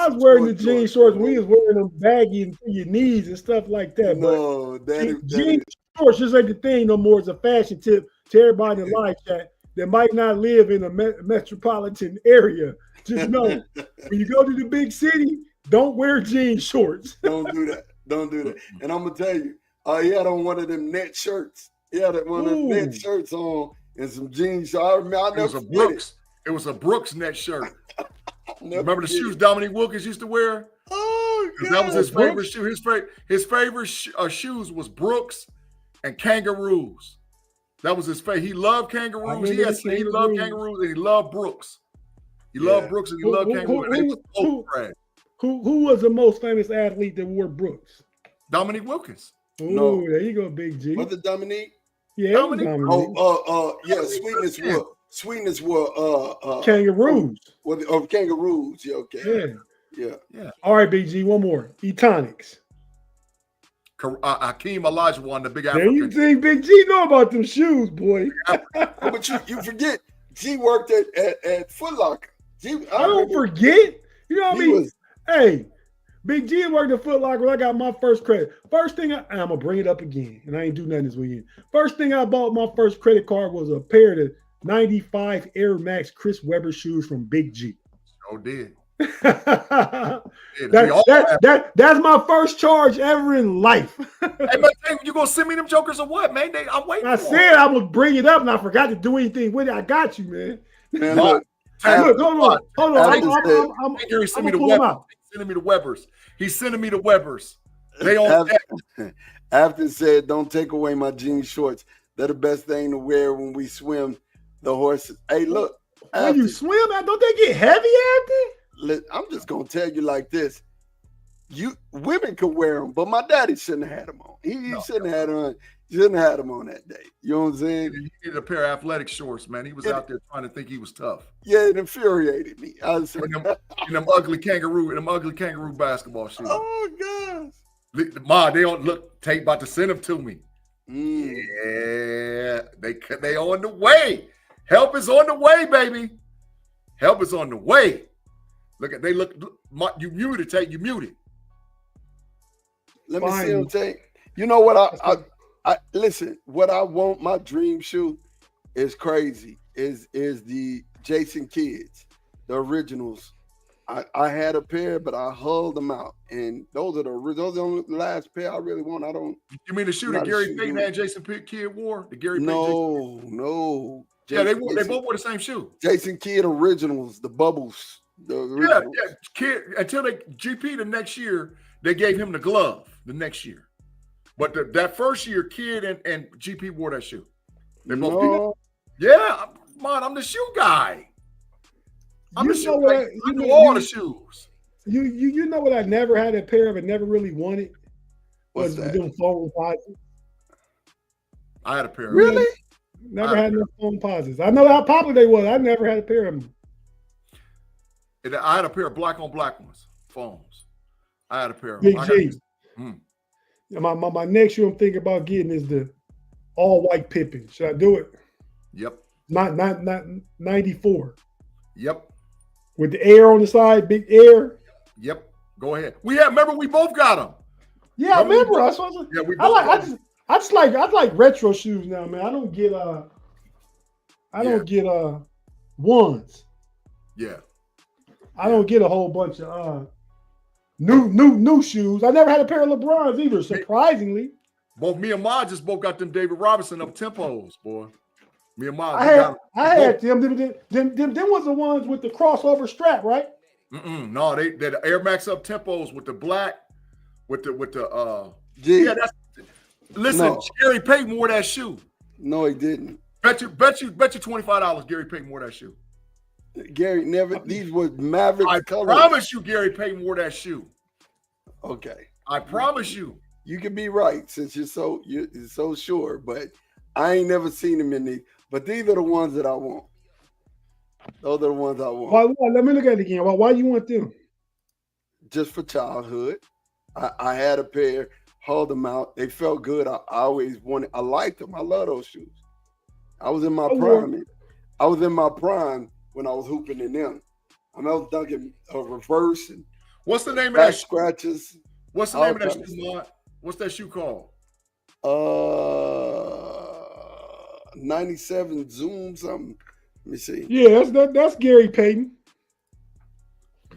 was wearing the jean shorts when we was wearing them baggy to your knees and stuff like that. No, jean shorts just ain't the thing no more. It's a fashion tip to everybody in the live chat that might not live in a metropolitan area. Just know, when you go to the big city, don't wear jean shorts. Don't do that. And I'm gonna tell you, he had on one of them net shirts. He had one of them net shirts on and some jeans. So it was a Brooks net shirt. Remember the shoes Dominique Wilkins used to wear? Oh, God. That was his favorite shoe. His favorite shoes was Brooks and Kangaroos. That was his favorite. He loved Kangaroos. He loved Kangaroos and he loved Brooks. He loved Brooks and he loved Kangaroos. Who was the most famous athlete that wore Brooks? Dominique Wilkins. Oh, there you go, Big G. Was it Dominique? Yeah, Dominique. Sweetness were Kangaroos. Kangaroos. Yeah, okay. Yeah. Yeah. All right, Big G, one more. Etonics. Hakeem Olajuwon, the big There you African. think Big G know about them shoes, boy. Oh, but you forget, G worked at Foot Locker. I don't forget. You know what I He mean? was Hey, Big G worked at Foot Locker when I got my first credit. First thing, and I'm going to bring it up again, and I ain't do nothing this weekend. First thing I bought my first credit card was a pair of the 95 Air Max Chris Webber shoes from Big G. Oh, did. That's my first charge ever in life. Hey, man, you gonna send me them jokers or what, man? I'm waiting. I said I would bring it up, and I forgot to do anything with it. I got you, man. man. Look, Hold on. I'm sending me pull them out. He's sending me the Webbers. He's sending me the Webbers. They on deck. After said, "Don't take away my jean shorts. They're the best thing to wear when we swim the horses." Hey, look. When you swim, don't they get heavy after? I'm just gonna tell you like this: women could wear them, but my daddy shouldn't have had them on. He shouldn't have had them on. Shouldn't have had them on that day. You know what I'm saying? He needed a pair of athletic shorts, man. He was out there trying to think he was tough. Yeah, it infuriated me. I was in them ugly kangaroo basketball shoes. Oh gosh. Ma, they don't look. Tate about to send them to me. Yeah, they on the way. Help is on the way, baby. Help is on the way. You muted, Tate. You muted. Let me see him, Tate. You know what? I listen. What I want, my dream shoe, is crazy. Is the Jason Kidds, the originals. I had a pair, but I hulled them out, and those are the last pair I really want. I don't. You mean the shoe that Gary Payton and Jason Kidd wore? The Gary Payton? No. Yeah, they both wore the same shoe. Jason Kidd originals, the bubbles. Yeah, Kid until GP the next year, they gave him the glove the next year. But that first year, Kid and GP wore that shoe. They both yeah, I'm the shoe guy. I'm the shoe guy. I know all the shoes. You know what I never had a pair of and never really wanted? What's that? Them foam posits. I had a pair of really? Never had no foam posits. I know how popular they was. I never had a pair of them. I had a pair of black on black ones, foams. I had a pair of Big them. G. My next shoe I'm thinking about getting is the all white Pippin. Should I do it? Yep. Not 94. Yep. With the air on the side, big air. Yep. Go ahead. Remember we both got them. Yeah, I remember. I just like retro shoes now, man. I don't get ones. Yeah. I don't get a whole bunch of new shoes. I never had a pair of LeBrons either, surprisingly. Both me and Ma just both got them David Robinson up tempos, boy. Me and Ma. I had them. Them was the ones with the crossover strap, right? No, they're the Air Max up tempos with the black, with the Yeah, listen, no. Gary Payton wore that shoe. No, he didn't. Bet you $25 Gary Payton wore that shoe. Gary never. These were Maverick colors. I promise you, Gary Payton wore that shoe. Okay, I promise you. You can be right since you're so sure, but I ain't never seen them in these. But these are the ones that I want. Those are the ones I want. Why, let me look at it again. Why you want them? Just for childhood. I had a pair, hauled them out. They felt good. I always wanted. I liked them. I love those shoes. I was in my prime. I was in my prime when I was hooping in them. I was dunking a reverse and what's the name of that scratches. What's the name of that shoe, Mark? What's that shoe called? 97 Zoom something. Let me see. Yeah, that's Gary Payton.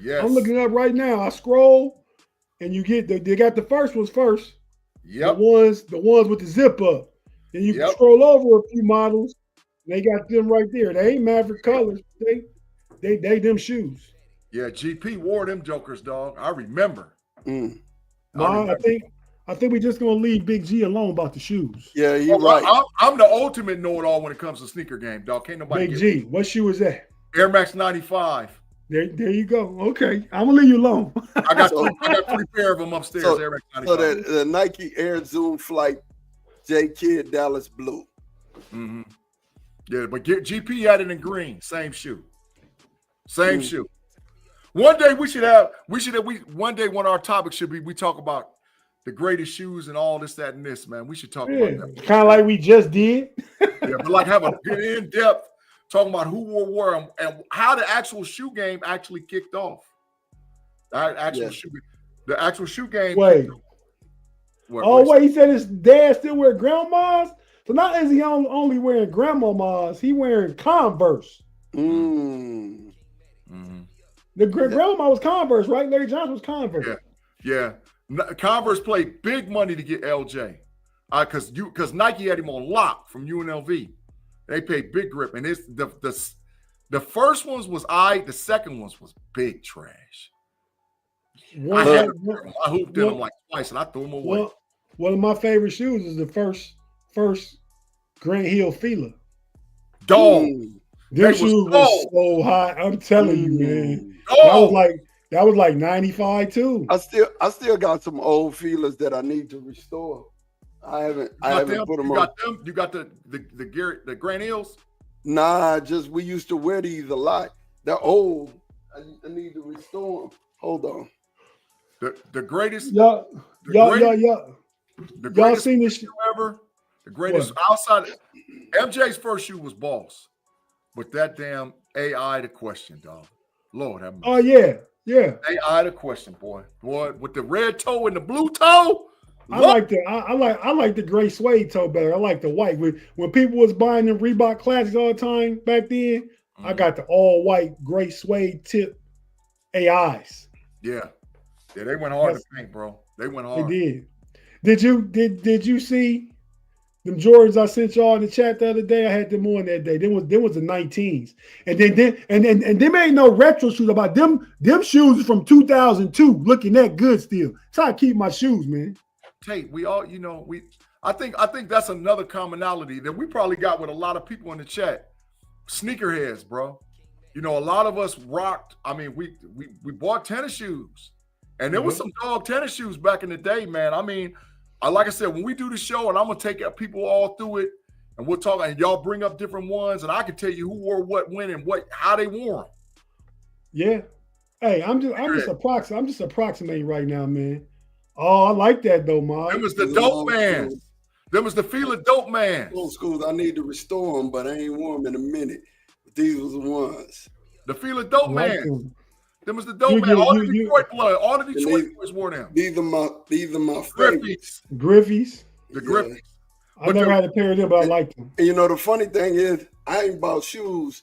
Yes. I'm looking up right now. I scroll, and you get they got the first ones first. Yep. The ones with the zip up. Then you can scroll over a few models. They got them right there. They ain't Maverick colors. They them shoes. Yeah, GP wore them jokers, dog. I remember. I think we're just gonna leave Big G alone about the shoes. Yeah, you're right. I'm the ultimate know-it-all when it comes to sneaker game, dog. Can't nobody Big G, what shoe is that? Air Max 95. There you go. Okay, I'm gonna leave you alone. I got three pair of them upstairs. Air Max 95. So the Nike Air Zoom Flight J Kid Dallas Blue. Mm-hmm. Yeah, but GP had it in green. Same shoe. Same shoe. One day one day one of our topics should be we talk about the greatest shoes and all this, that, and this, man. We should talk about that. Kind of like we just did. Yeah, but like have a good in-depth talking about who wore and how the actual shoe game actually kicked off. The actual shoe game. Wait. Wait, he said his dad still wear grandma's? So not is he only wearing grandma's, he wearing Converse. Mm. Mm-hmm. The grandma was Converse, right? Larry Johnson was Converse. Yeah. Converse paid big money to get LJ. Because Nike had him on lock from UNLV. They paid big grip. And it's the first ones was the second ones was big trash. I hooped in them like twice and I threw them away. One of my favorite shoes is the first Grant Hill Fila. Dog. Their shoes was so high. I'm telling you, man. That was like 95 too. I still got some old feelers that I need to restore. I haven't put them on. You got the Grant Hills? Nah, just we used to wear these a lot. They're old. I need to restore them. Hold on. The greatest. Y'all seen this shoe ever? The greatest outside. MJ's first shoe was Boss, but that damn AI the question, dog. Lord have mercy. Oh yeah. AI the question, boy, with the red toe and the blue toe. I like the gray suede toe better. I like the white. When people was buying them Reebok Classics all the time back then, I got the all white gray suede tip AIs. Yeah, they went hard to paint, bro. They went hard. They did. Did you see them Jordans I sent y'all in the chat the other day? I had them on that day. Them was the 19s, and them ain't no retro shoes about them. Them shoes from 2002, looking that good still. Try to keep my shoes, man. Tate, we all, I think that's another commonality that we probably got with a lot of people in the chat. Sneakerheads, bro. A lot of us rocked. I mean, we bought tennis shoes, and there was some dog tennis shoes back in the day, man. I mean, like I said, when we do the show, and I'm gonna take people all through it, and we'll talk, and y'all bring up different ones, and I can tell you who wore what, when, and how they wore them. Yeah. Hey, I'm just approximating right now, man. Oh, I like that though, Ma. Them was the dope man. Them was the feel of dope man. Old schools, I need to restore them, but I ain't worn them in a minute. But these was the ones. The feel of dope man. Them was the dope man. All the Detroit blood. All the Detroit boys wore them. These are my favorites. Griffies. The Griffies. I never had a pair of them, but I like them. And the funny thing is, I ain't bought shoes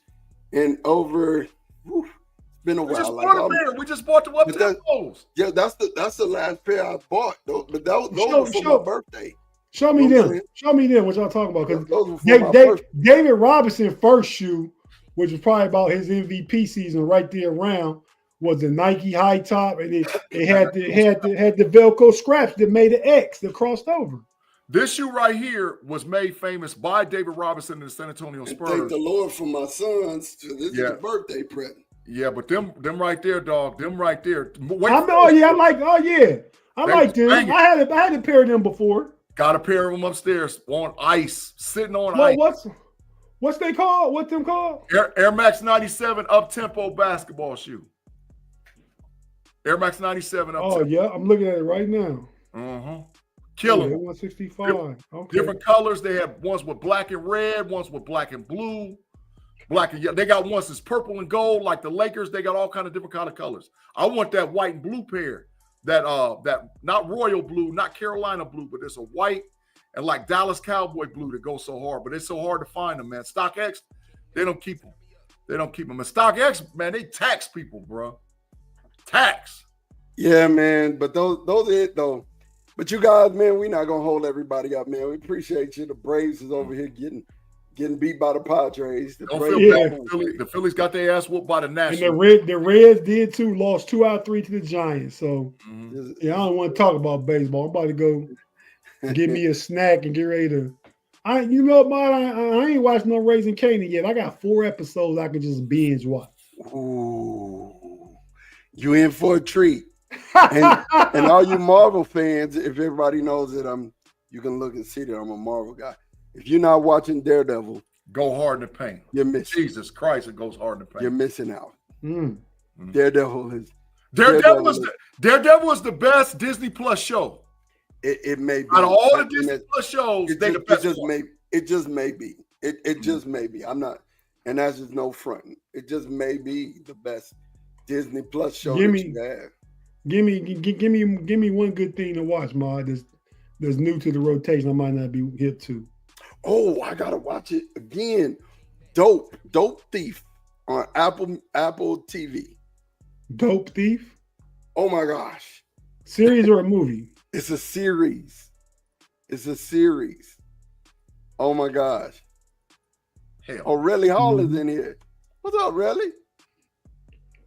in over. Been a while. We just bought the up-tempos. Yeah, that's the last pair I bought. Those were for my birthday. Show me them. Show me them. What y'all talking about? Because David Robinson first shoe, which was probably about his MVP season, right there around, was the Nike high top, and it had the Velcro scraps that made an X that crossed over. This shoe right here was made famous by David Robinson and the San Antonio Spurs. Thank the Lord for my sons. This is a birthday present. Yeah, but them right there, dog. Them right there. I like them. I had a pair of them before. Got a pair of them upstairs on ice, sitting on ice. What's they called? What them called? Air Max 97 up-tempo basketball shoe. Air Max 97 up-tempo. Oh, yeah. I'm looking at it right now. Uh-huh. Killing. 165. Different colors. They have ones with black and red, ones with black and blue. Black and yellow. They got ones that's purple and gold, like the Lakers. They got all kind of different kind of colors. I want that white and blue pair. That not royal blue, not Carolina blue, but it's a white and like Dallas Cowboy blue that goes so hard. But it's so hard to find them, man. StockX, they don't keep them. And StockX, man, they tax people, bro. Tax. Yeah, man. But those are it though. But you guys, man, we're not gonna hold everybody up, man. We appreciate you. The Braves is over here getting beat by the Padres. The Phillies got their ass whooped by the Nationals. And the Reds did too. Lost 2 out of 3 to the Giants. So I don't want to talk about baseball. I'm about to go get me a snack and get ready to. I ain't watched no Raising Kanan yet. I got 4 episodes I can just binge watch. Ooh, you in for a treat. and all you Marvel fans, if everybody knows that you can look and see that I'm a Marvel guy. If you're not watching Daredevil, go hard in the paint. You're missing. Jesus Christ, it goes hard in the paint. You're missing out. Daredevil is Daredevil is the best Disney Plus show. It may be out of all the Disney Plus shows. They the best. It just may be. It just may be. I'm not, and that's just no fronting. It just may be the best Disney Plus show you have. Give me one good thing to watch, Ma. That's new to the rotation. I might not be hip to. Oh, I gotta watch it again. Dope Thief on Apple TV. Dope Thief. Oh my gosh. Series or a movie? It's a series. Oh my gosh. Hell. Oh, Relly Hall is in here. What's up, Relly?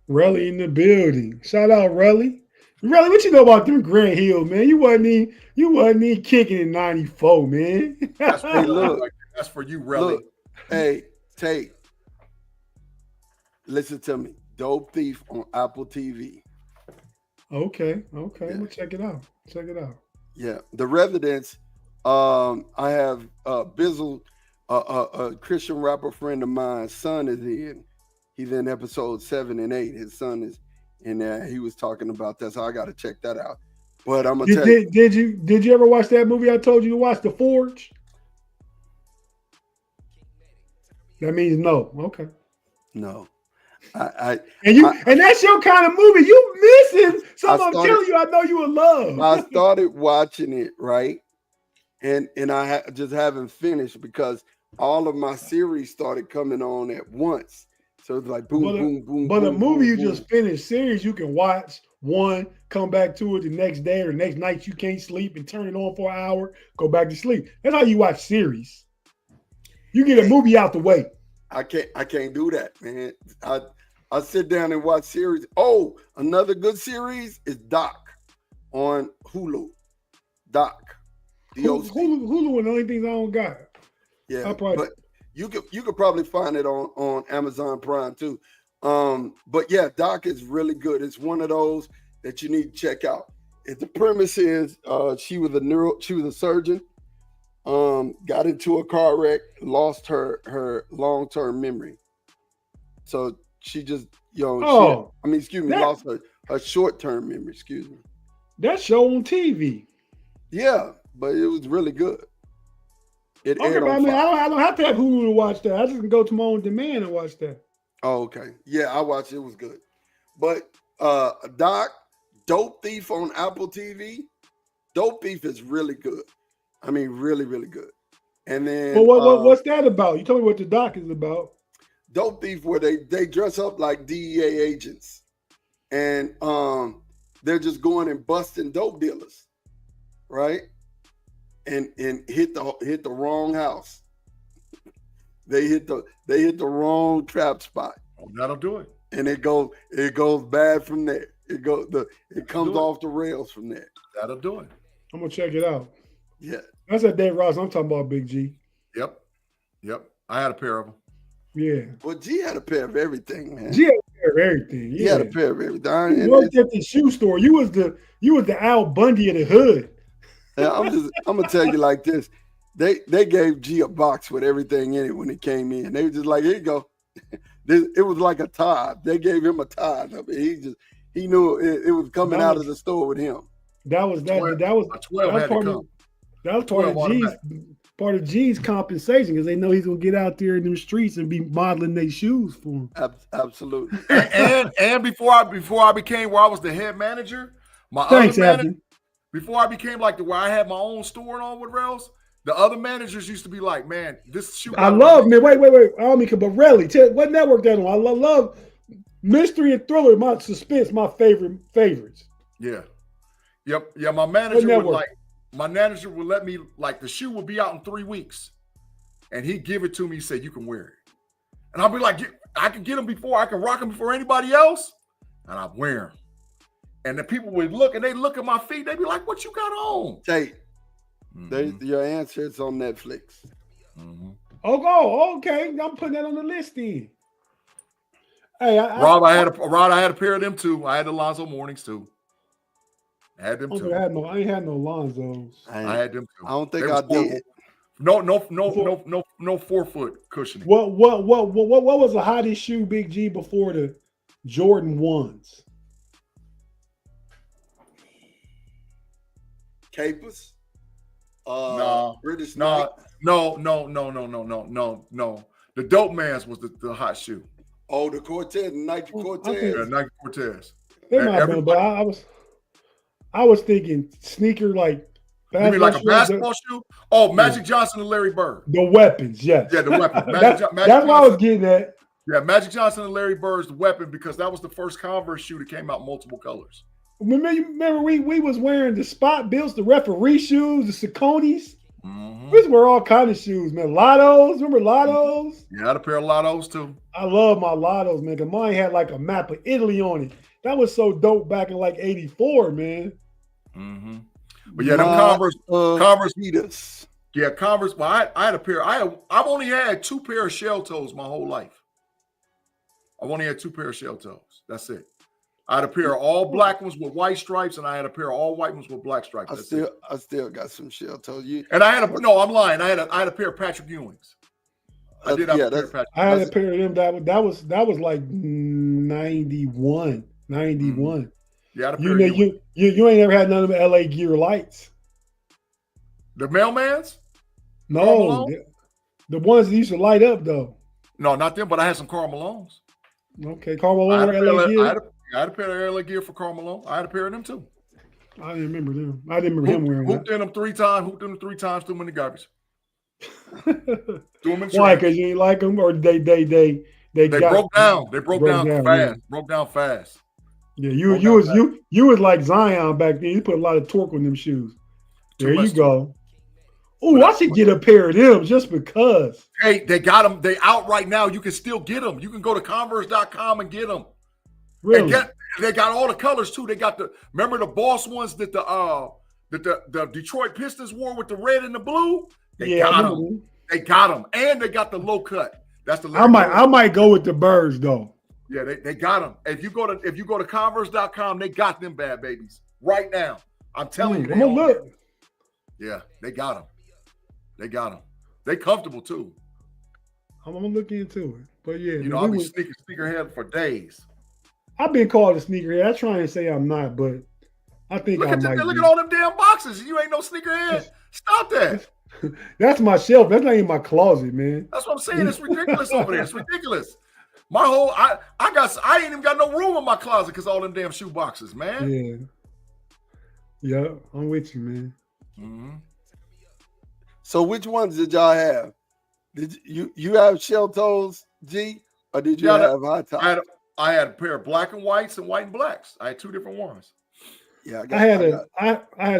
Relly in the building. Shout out Relly. Relly, what you know about them Grant Hill, man? You wasn't even kicking in '94, man. Hey, look. That's for you, Relly. Look, hey, Tate. Listen to me. Dope Thief on Apple TV. Okay. Yeah. I'm gonna check it out. Yeah. The Residents. I have Bizzle, a Christian rapper friend of mine. Son is in. He's in episode 7 and 8. His son is in there. He was talking about that, so I got to check that out. But I'm gonna tell you. Did you ever watch that movie I told you to watch, The Forge? That means no. Okay. No. And that's your kind of movie. You missing something. I'm telling you, I know you in love. I started watching it, right? And I just haven't finished because all of my series started coming on at once. So it's like boom. But a movie you boom. just finished, series you can watch one, come back to it the next day or the next night. You can't sleep and turn it on for an hour, go back to sleep. That's how you watch series. You get a movie out the way. I can't do that, man. I sit down and watch series. Oh, another good series is Doc on Hulu. Doc. Hulu and the only things I don't got. Yeah, but you could probably find it on Amazon Prime too. But yeah, Doc is really good. It's one of those that you need to check out. The premise is she was a surgeon, got into a car wreck, lost her long-term memory. So she just, lost her short-term memory, excuse me. That show on TV. Yeah, but it was really good. It aired on Fox. I don't have to have Hulu to watch that. I just can go to my own demand and watch that. Oh, okay. Yeah, I watched it. It was good. But Dope Thief on Apple TV. Dope Thief is really good. I mean, really, really good. And then what's that about? You told me what the doc is about. Dope Thief, where they dress up like DEA agents, and they're just going and busting dope dealers, right? And hit the wrong house. They hit the wrong trap spot. Oh, that'll do it. And it goes bad from there. It comes off the rails from there. That'll do it. I'm gonna check it out. Yeah. That's that Dave Ross I'm talking about, Big G. Yep. I had a pair of them. Yeah. Well, G had a pair of everything, man. G had a pair of everything. Yeah. He had a pair of everything. You worked at the shoe store. You was the Al Bundy of the hood. I'm gonna tell you like this. They gave G a box with everything in it when it came in. They were just like, here you go. It was like a tie. They gave him a tie of it. He knew it was coming out of the store with him. That was part of G's compensation because they know he's gonna get out there in them streets and be modeling their shoes for him. Absolutely. and before I became where I was the head manager, before I became like where I had my own store and all with rails, the other managers used to be like, man, this shoe. I love, man. Wait. I don't mean, but really, what network that on? I love mystery and thriller. My suspense, my favorites. Yeah. Yep. Yeah. My manager would let me, like, the shoe would be out in 3 weeks, and he'd give it to me. He said, you can wear it, and I'll be like, I can get them before I can rock them before anybody else, and I wear them. And the people would look, and they look at my feet. They'd be like, what you got on? Tate, your answer is on Netflix. Mm-hmm. Oh, okay. I'm putting that on the list then. Hey, Rob, I had a pair of them too. I had the Lonzo Mornings too. I had them too. I ain't had no Lonzos. I had them too. I don't think I did. No 4 foot cushioning. What was the hottest shoe, Big G, before the Jordan 1s. Capers. No, British no, Knight. no. The Dope Man's was the hot shoe. Oh, the Cortez, Nike Cortez. Yeah, Nike Cortez. They might have been, but I was thinking sneaker like You mean like a basketball shoe? Oh, Magic Johnson and Larry Bird. The weapons, yes. Yeah, the weapon. That's what I was getting at. Yeah, Magic Johnson and Larry Bird's the weapon because that was the first Converse shoe that came out multiple colors. Remember we was wearing the spot bills, the referee shoes, the Sauconys. Mm-hmm. We wear all kind of shoes, man. Lottos, remember Lottos? Yeah, I had a pair of Lottos too. I love my Lottos, man. Cause mine had like a map of Italy on it. That was so dope back in like '84, man. Mm-hmm. But yeah, them Converse. Adidas. Yeah, Converse. Well, I had a pair. I've only had 2 pair of shell toes my whole life. I've only had 2 pair of shell toes. That's it. I had a pair of all black ones with white stripes, and I had a pair of all white ones with black stripes. I still got some shell toes. And I had I'm lying. I had a pair of Patrick Ewings. I did have a pair of Patrick. I had a pair of them that was like 91. Mm-hmm. Yeah, you ain't ever had none of them LA Gear lights. The Mailmans? No, the ones that used to light up though. No, not them, but I had some Karl Malones. Okay, Karl Malone or LA Gear. I had a pair of LA Gear for Karl Malone. I had a pair of them too. I didn't remember them. I didn't remember him wearing Hooped in them 3 times. Hooped in them 3 times. Threw them in the garbage. Why? Because you ain't like them, or they broke down. They broke down fast. Yeah. Broke down fast. Yeah, you was like Zion back then. You put a lot of torque on them shoes. There you go. Oh, I should get a pair of them just because. Hey, they got them. They out right now. You can still get them. You can go to Converse.com and get them. Really? They got all the colors too. They got remember the Boss ones that the Detroit Pistons wore with the red and the blue. They got them. They got them, and they got the low cut. That's the. I might go with the birds though. Yeah, they got them. If you go to Converse.com, they got them bad babies right now. I'm telling you. Look. Yeah, they got them. They got them. They comfortable too. I'm gonna look into it. But yeah, I've been sneakerhead for days. I've been called a sneakerhead. I try and say I'm not, but I think look at all them damn boxes. You ain't no sneakerhead. Stop that. That's my shelf. That's not even my closet, man. That's what I'm saying. It's ridiculous over there. It's ridiculous. My whole I ain't even got no room in my closet because all them damn shoe boxes, man. Yeah, I'm with you, man. Mm-hmm. So which ones did y'all have? Did you have shell toes, G, or did you have high top? I had a pair of black and whites and white and blacks. I had 2 different ones. Yeah, I had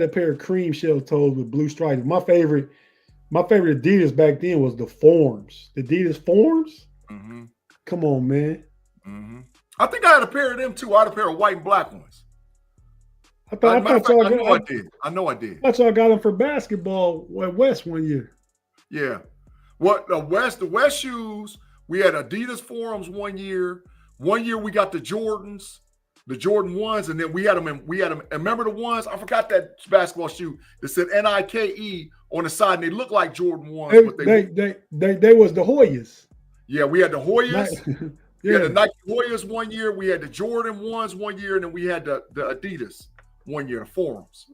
a pair of cream shell toes with blue stripes. My favorite Adidas back then was the Forms. The Adidas Forms. Mm-hmm. Come on, man. Mm-hmm. I think I had a pair of them too. I had a pair of white and black ones. I know I did. I thought y'all got them for basketball at West one year. Yeah. What the West shoes, we had Adidas Forums one year. One year we got the Jordans, the Jordan 1s, and then we had them. And remember the ones? I forgot that basketball shoe that said Nike on the side, and they look like Jordan 1s. They was the Hoyas. Yeah, we had the Hoyas. We had the Nike Hoyas one year. We had the Jordan 1s one year, and then we had the Adidas one year, the Forums.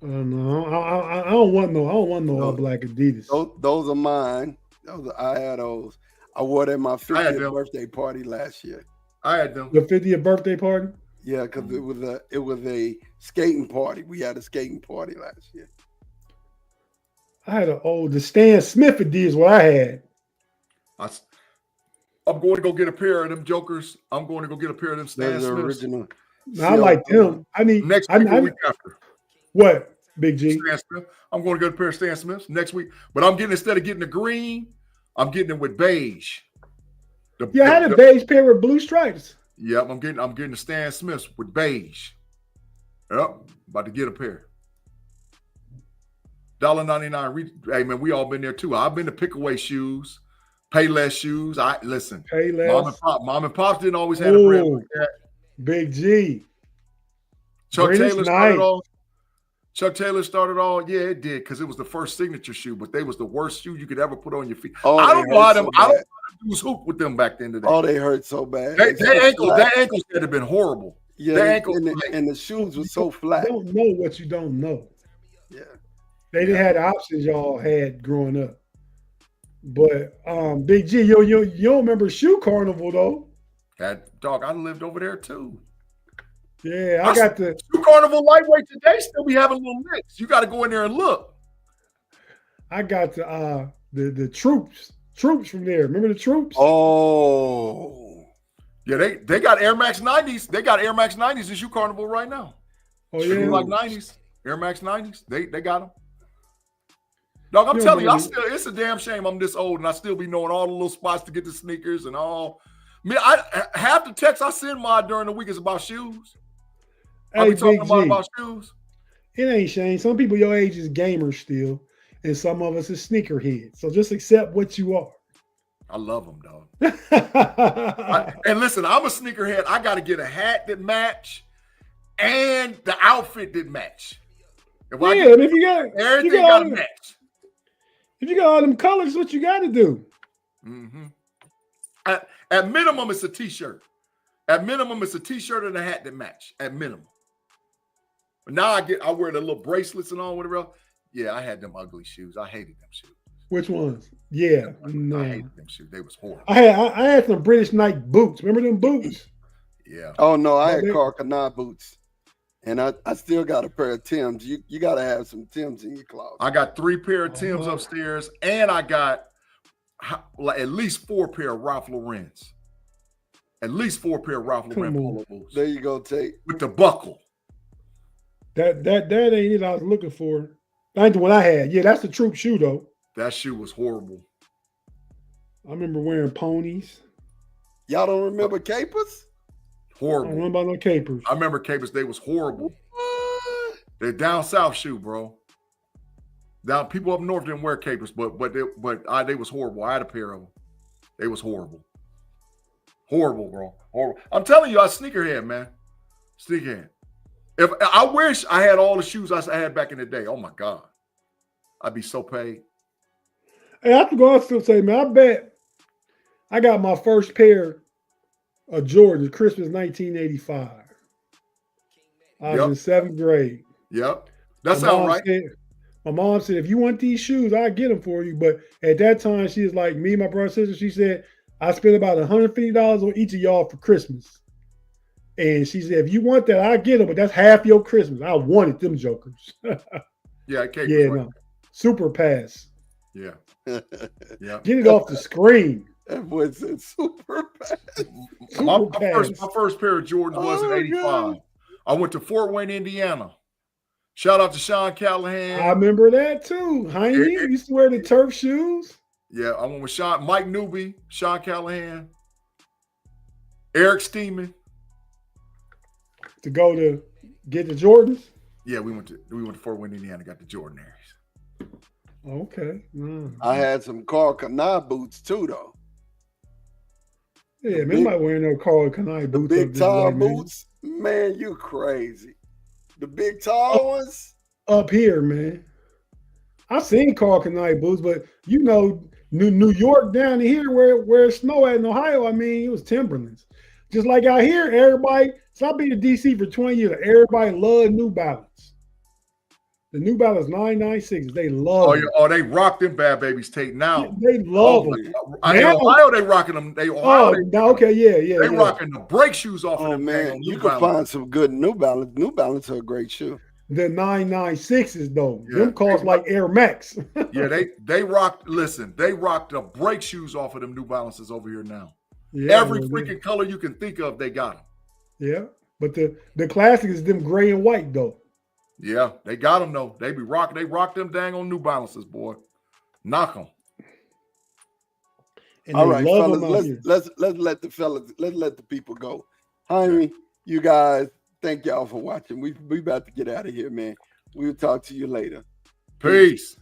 No, I don't want no all black Adidas. Those are mine. I had those. I wore them at my 50th birthday party last year. I had them. The 50th birthday party? Yeah, because it was a skating party. We had a skating party last year. I had the Stan Smith Adidas. What I had. I'm going to go get a pair of them jokers. I'm going to go get a pair of them Stan Smiths. Original. I like them. I need next week, the week after. What, Big G? Stan Smith. I'm going to get a pair of Stan Smiths next week. But I'm getting, instead of getting the green, I'm getting it with beige. I had a beige pair with blue stripes. Yep, I'm getting the Stan Smiths with beige. Yep, about to get a pair. $1.99. Hey man, we all been there too. I've been to Pickaway shoes, Payless shoes. Payless. Mom and Pops didn't always have a brand like that. Big G. Chuck Taylor started off. Chuck Taylor started all, yeah, it did, because it was the first signature shoe, but they was the worst shoe you could ever put on your feet. Oh, I don't know how them. so I don't know how to dudes hoop with them back then today. Oh, they hurt so bad. Their ankles should have been horrible. Yeah, their ankles, and the shoes were so flat. You don't know what you don't know. Yeah, they didn't have the options y'all had growing up. But Big G, you don't remember Shoe Carnival though? That dog, I lived over there too. Yeah, I got the Shoe Carnival lightweight today. Still be having little nicks. You got to go in there and look. I got the troops from there. Remember the troops? Oh, yeah. They got Air Max 90s. They got Air Max 90s in Shoe Carnival right now. Oh yeah, like 90s, Air Max 90s. They got them. Dog, I'm telling you, it's a damn shame I'm this old and I still be knowing all the little spots to get the sneakers and all. I mean, half the texts I send my during the week is about shoes. Hey, I be talking Big G, about shoes. It ain't shame. Some people your age is gamers still, and some of us is sneakerheads. So just accept what you are. I love them, dog. And listen, I'm a sneakerhead. I got to get a hat that match and the outfit that match. If you got everything got to match. If you got all them colors, what you got to do? Mm-hmm. At minimum, it's a t-shirt. At minimum, it's a t-shirt and a hat that match. At minimum. But now I wear the little bracelets and all, whatever else. Yeah, I had them ugly shoes. I hated them shoes. Which ones? Yeah, I hated them shoes. They was horrible. I had some British Nike boots. Remember them boots? Yeah. Oh no, I had Carl Canard boots, and I still got a pair of Timbs. You got to have some Timbs in your closet. I got 3 pair of Timbs upstairs, and I got at least 4 pair of Ralph Lauren's. At least 4 pair of Ralph Lauren polo boots. There you go, Tate. With the buckle. That ain't it I was looking for. That ain't the one I had. Yeah, that's the troop shoe though. That shoe was horrible. I remember wearing ponies. Y'all don't remember capers? Horrible. I don't remember no capers. I remember capers. They was horrible. They're down south shoe, bro. Down people up north didn't wear capers, but they was horrible. I had a pair of them. They was horrible. Horrible, bro. Horrible. I'm telling you, I sneakerhead, man. Sneakerhead. If I wish I had all the shoes I had back in the day. Oh my God. I'd be so paid. Hey, I have to go on still say, man, I bet I got my first pair of Jordans, Christmas 1985. I was in 7th grade. Yep. That sounds right. My mom said, if you want these shoes, I'll get them for you. But at that time, she was like, me, my brother, and sister, she said, I spent about $150 on each of y'all for Christmas. And she said, if you want that, I'll get them, but that's half your Christmas. I wanted them jokers. Yeah, it came right. No. Super pass. Yeah. Yeah. Get it off the screen. That was a super pass. My first pair of Jordans was in 85. God. I went to Fort Wayne, Indiana. Shout out to Sean Callahan. I remember that too. Heine used to wear the turf shoes. Yeah, I went with Mike Newby, Sean Callahan, Eric Steeman. To go to get the Jordans? Yeah, we went to Fort Wayne, Indiana, got the Jordan Aries. Okay. I had some Carl Canard boots too, though. Yeah, man, nobody wearing no Carl Canard boots. The big tall boots, man, you crazy. The big tall ones up here, man. I've seen Carl Canard boots, but you know, New York down here where it snow at in Ohio, I mean, it was Timberlands. Just like out here, everybody. So I've been to DC for 20 years. Everybody loved New Balance. The New Balance 996s, they love them. Oh, they rock them bad babies, Tate. Now they love them. In Ohio, they rocking them. They rocking the brake shoes off of them. Man, you can find some good New Balance. New Balance are a great shoe. The 996s though, them cost like Air Max. Yeah, they rocked. Listen, they rocked the brake shoes off of them New Balances over here now. Yeah, every freaking color you can think of, they got them. Yeah, but the classic is them gray and white though. Yeah, they got them though. They rock them dang on New Balances, boy. Knock them. All right, fellas, let's let the people go. Jaime, you guys, thank y'all for watching. We about to get out of here, man. We'll talk to you later. Peace.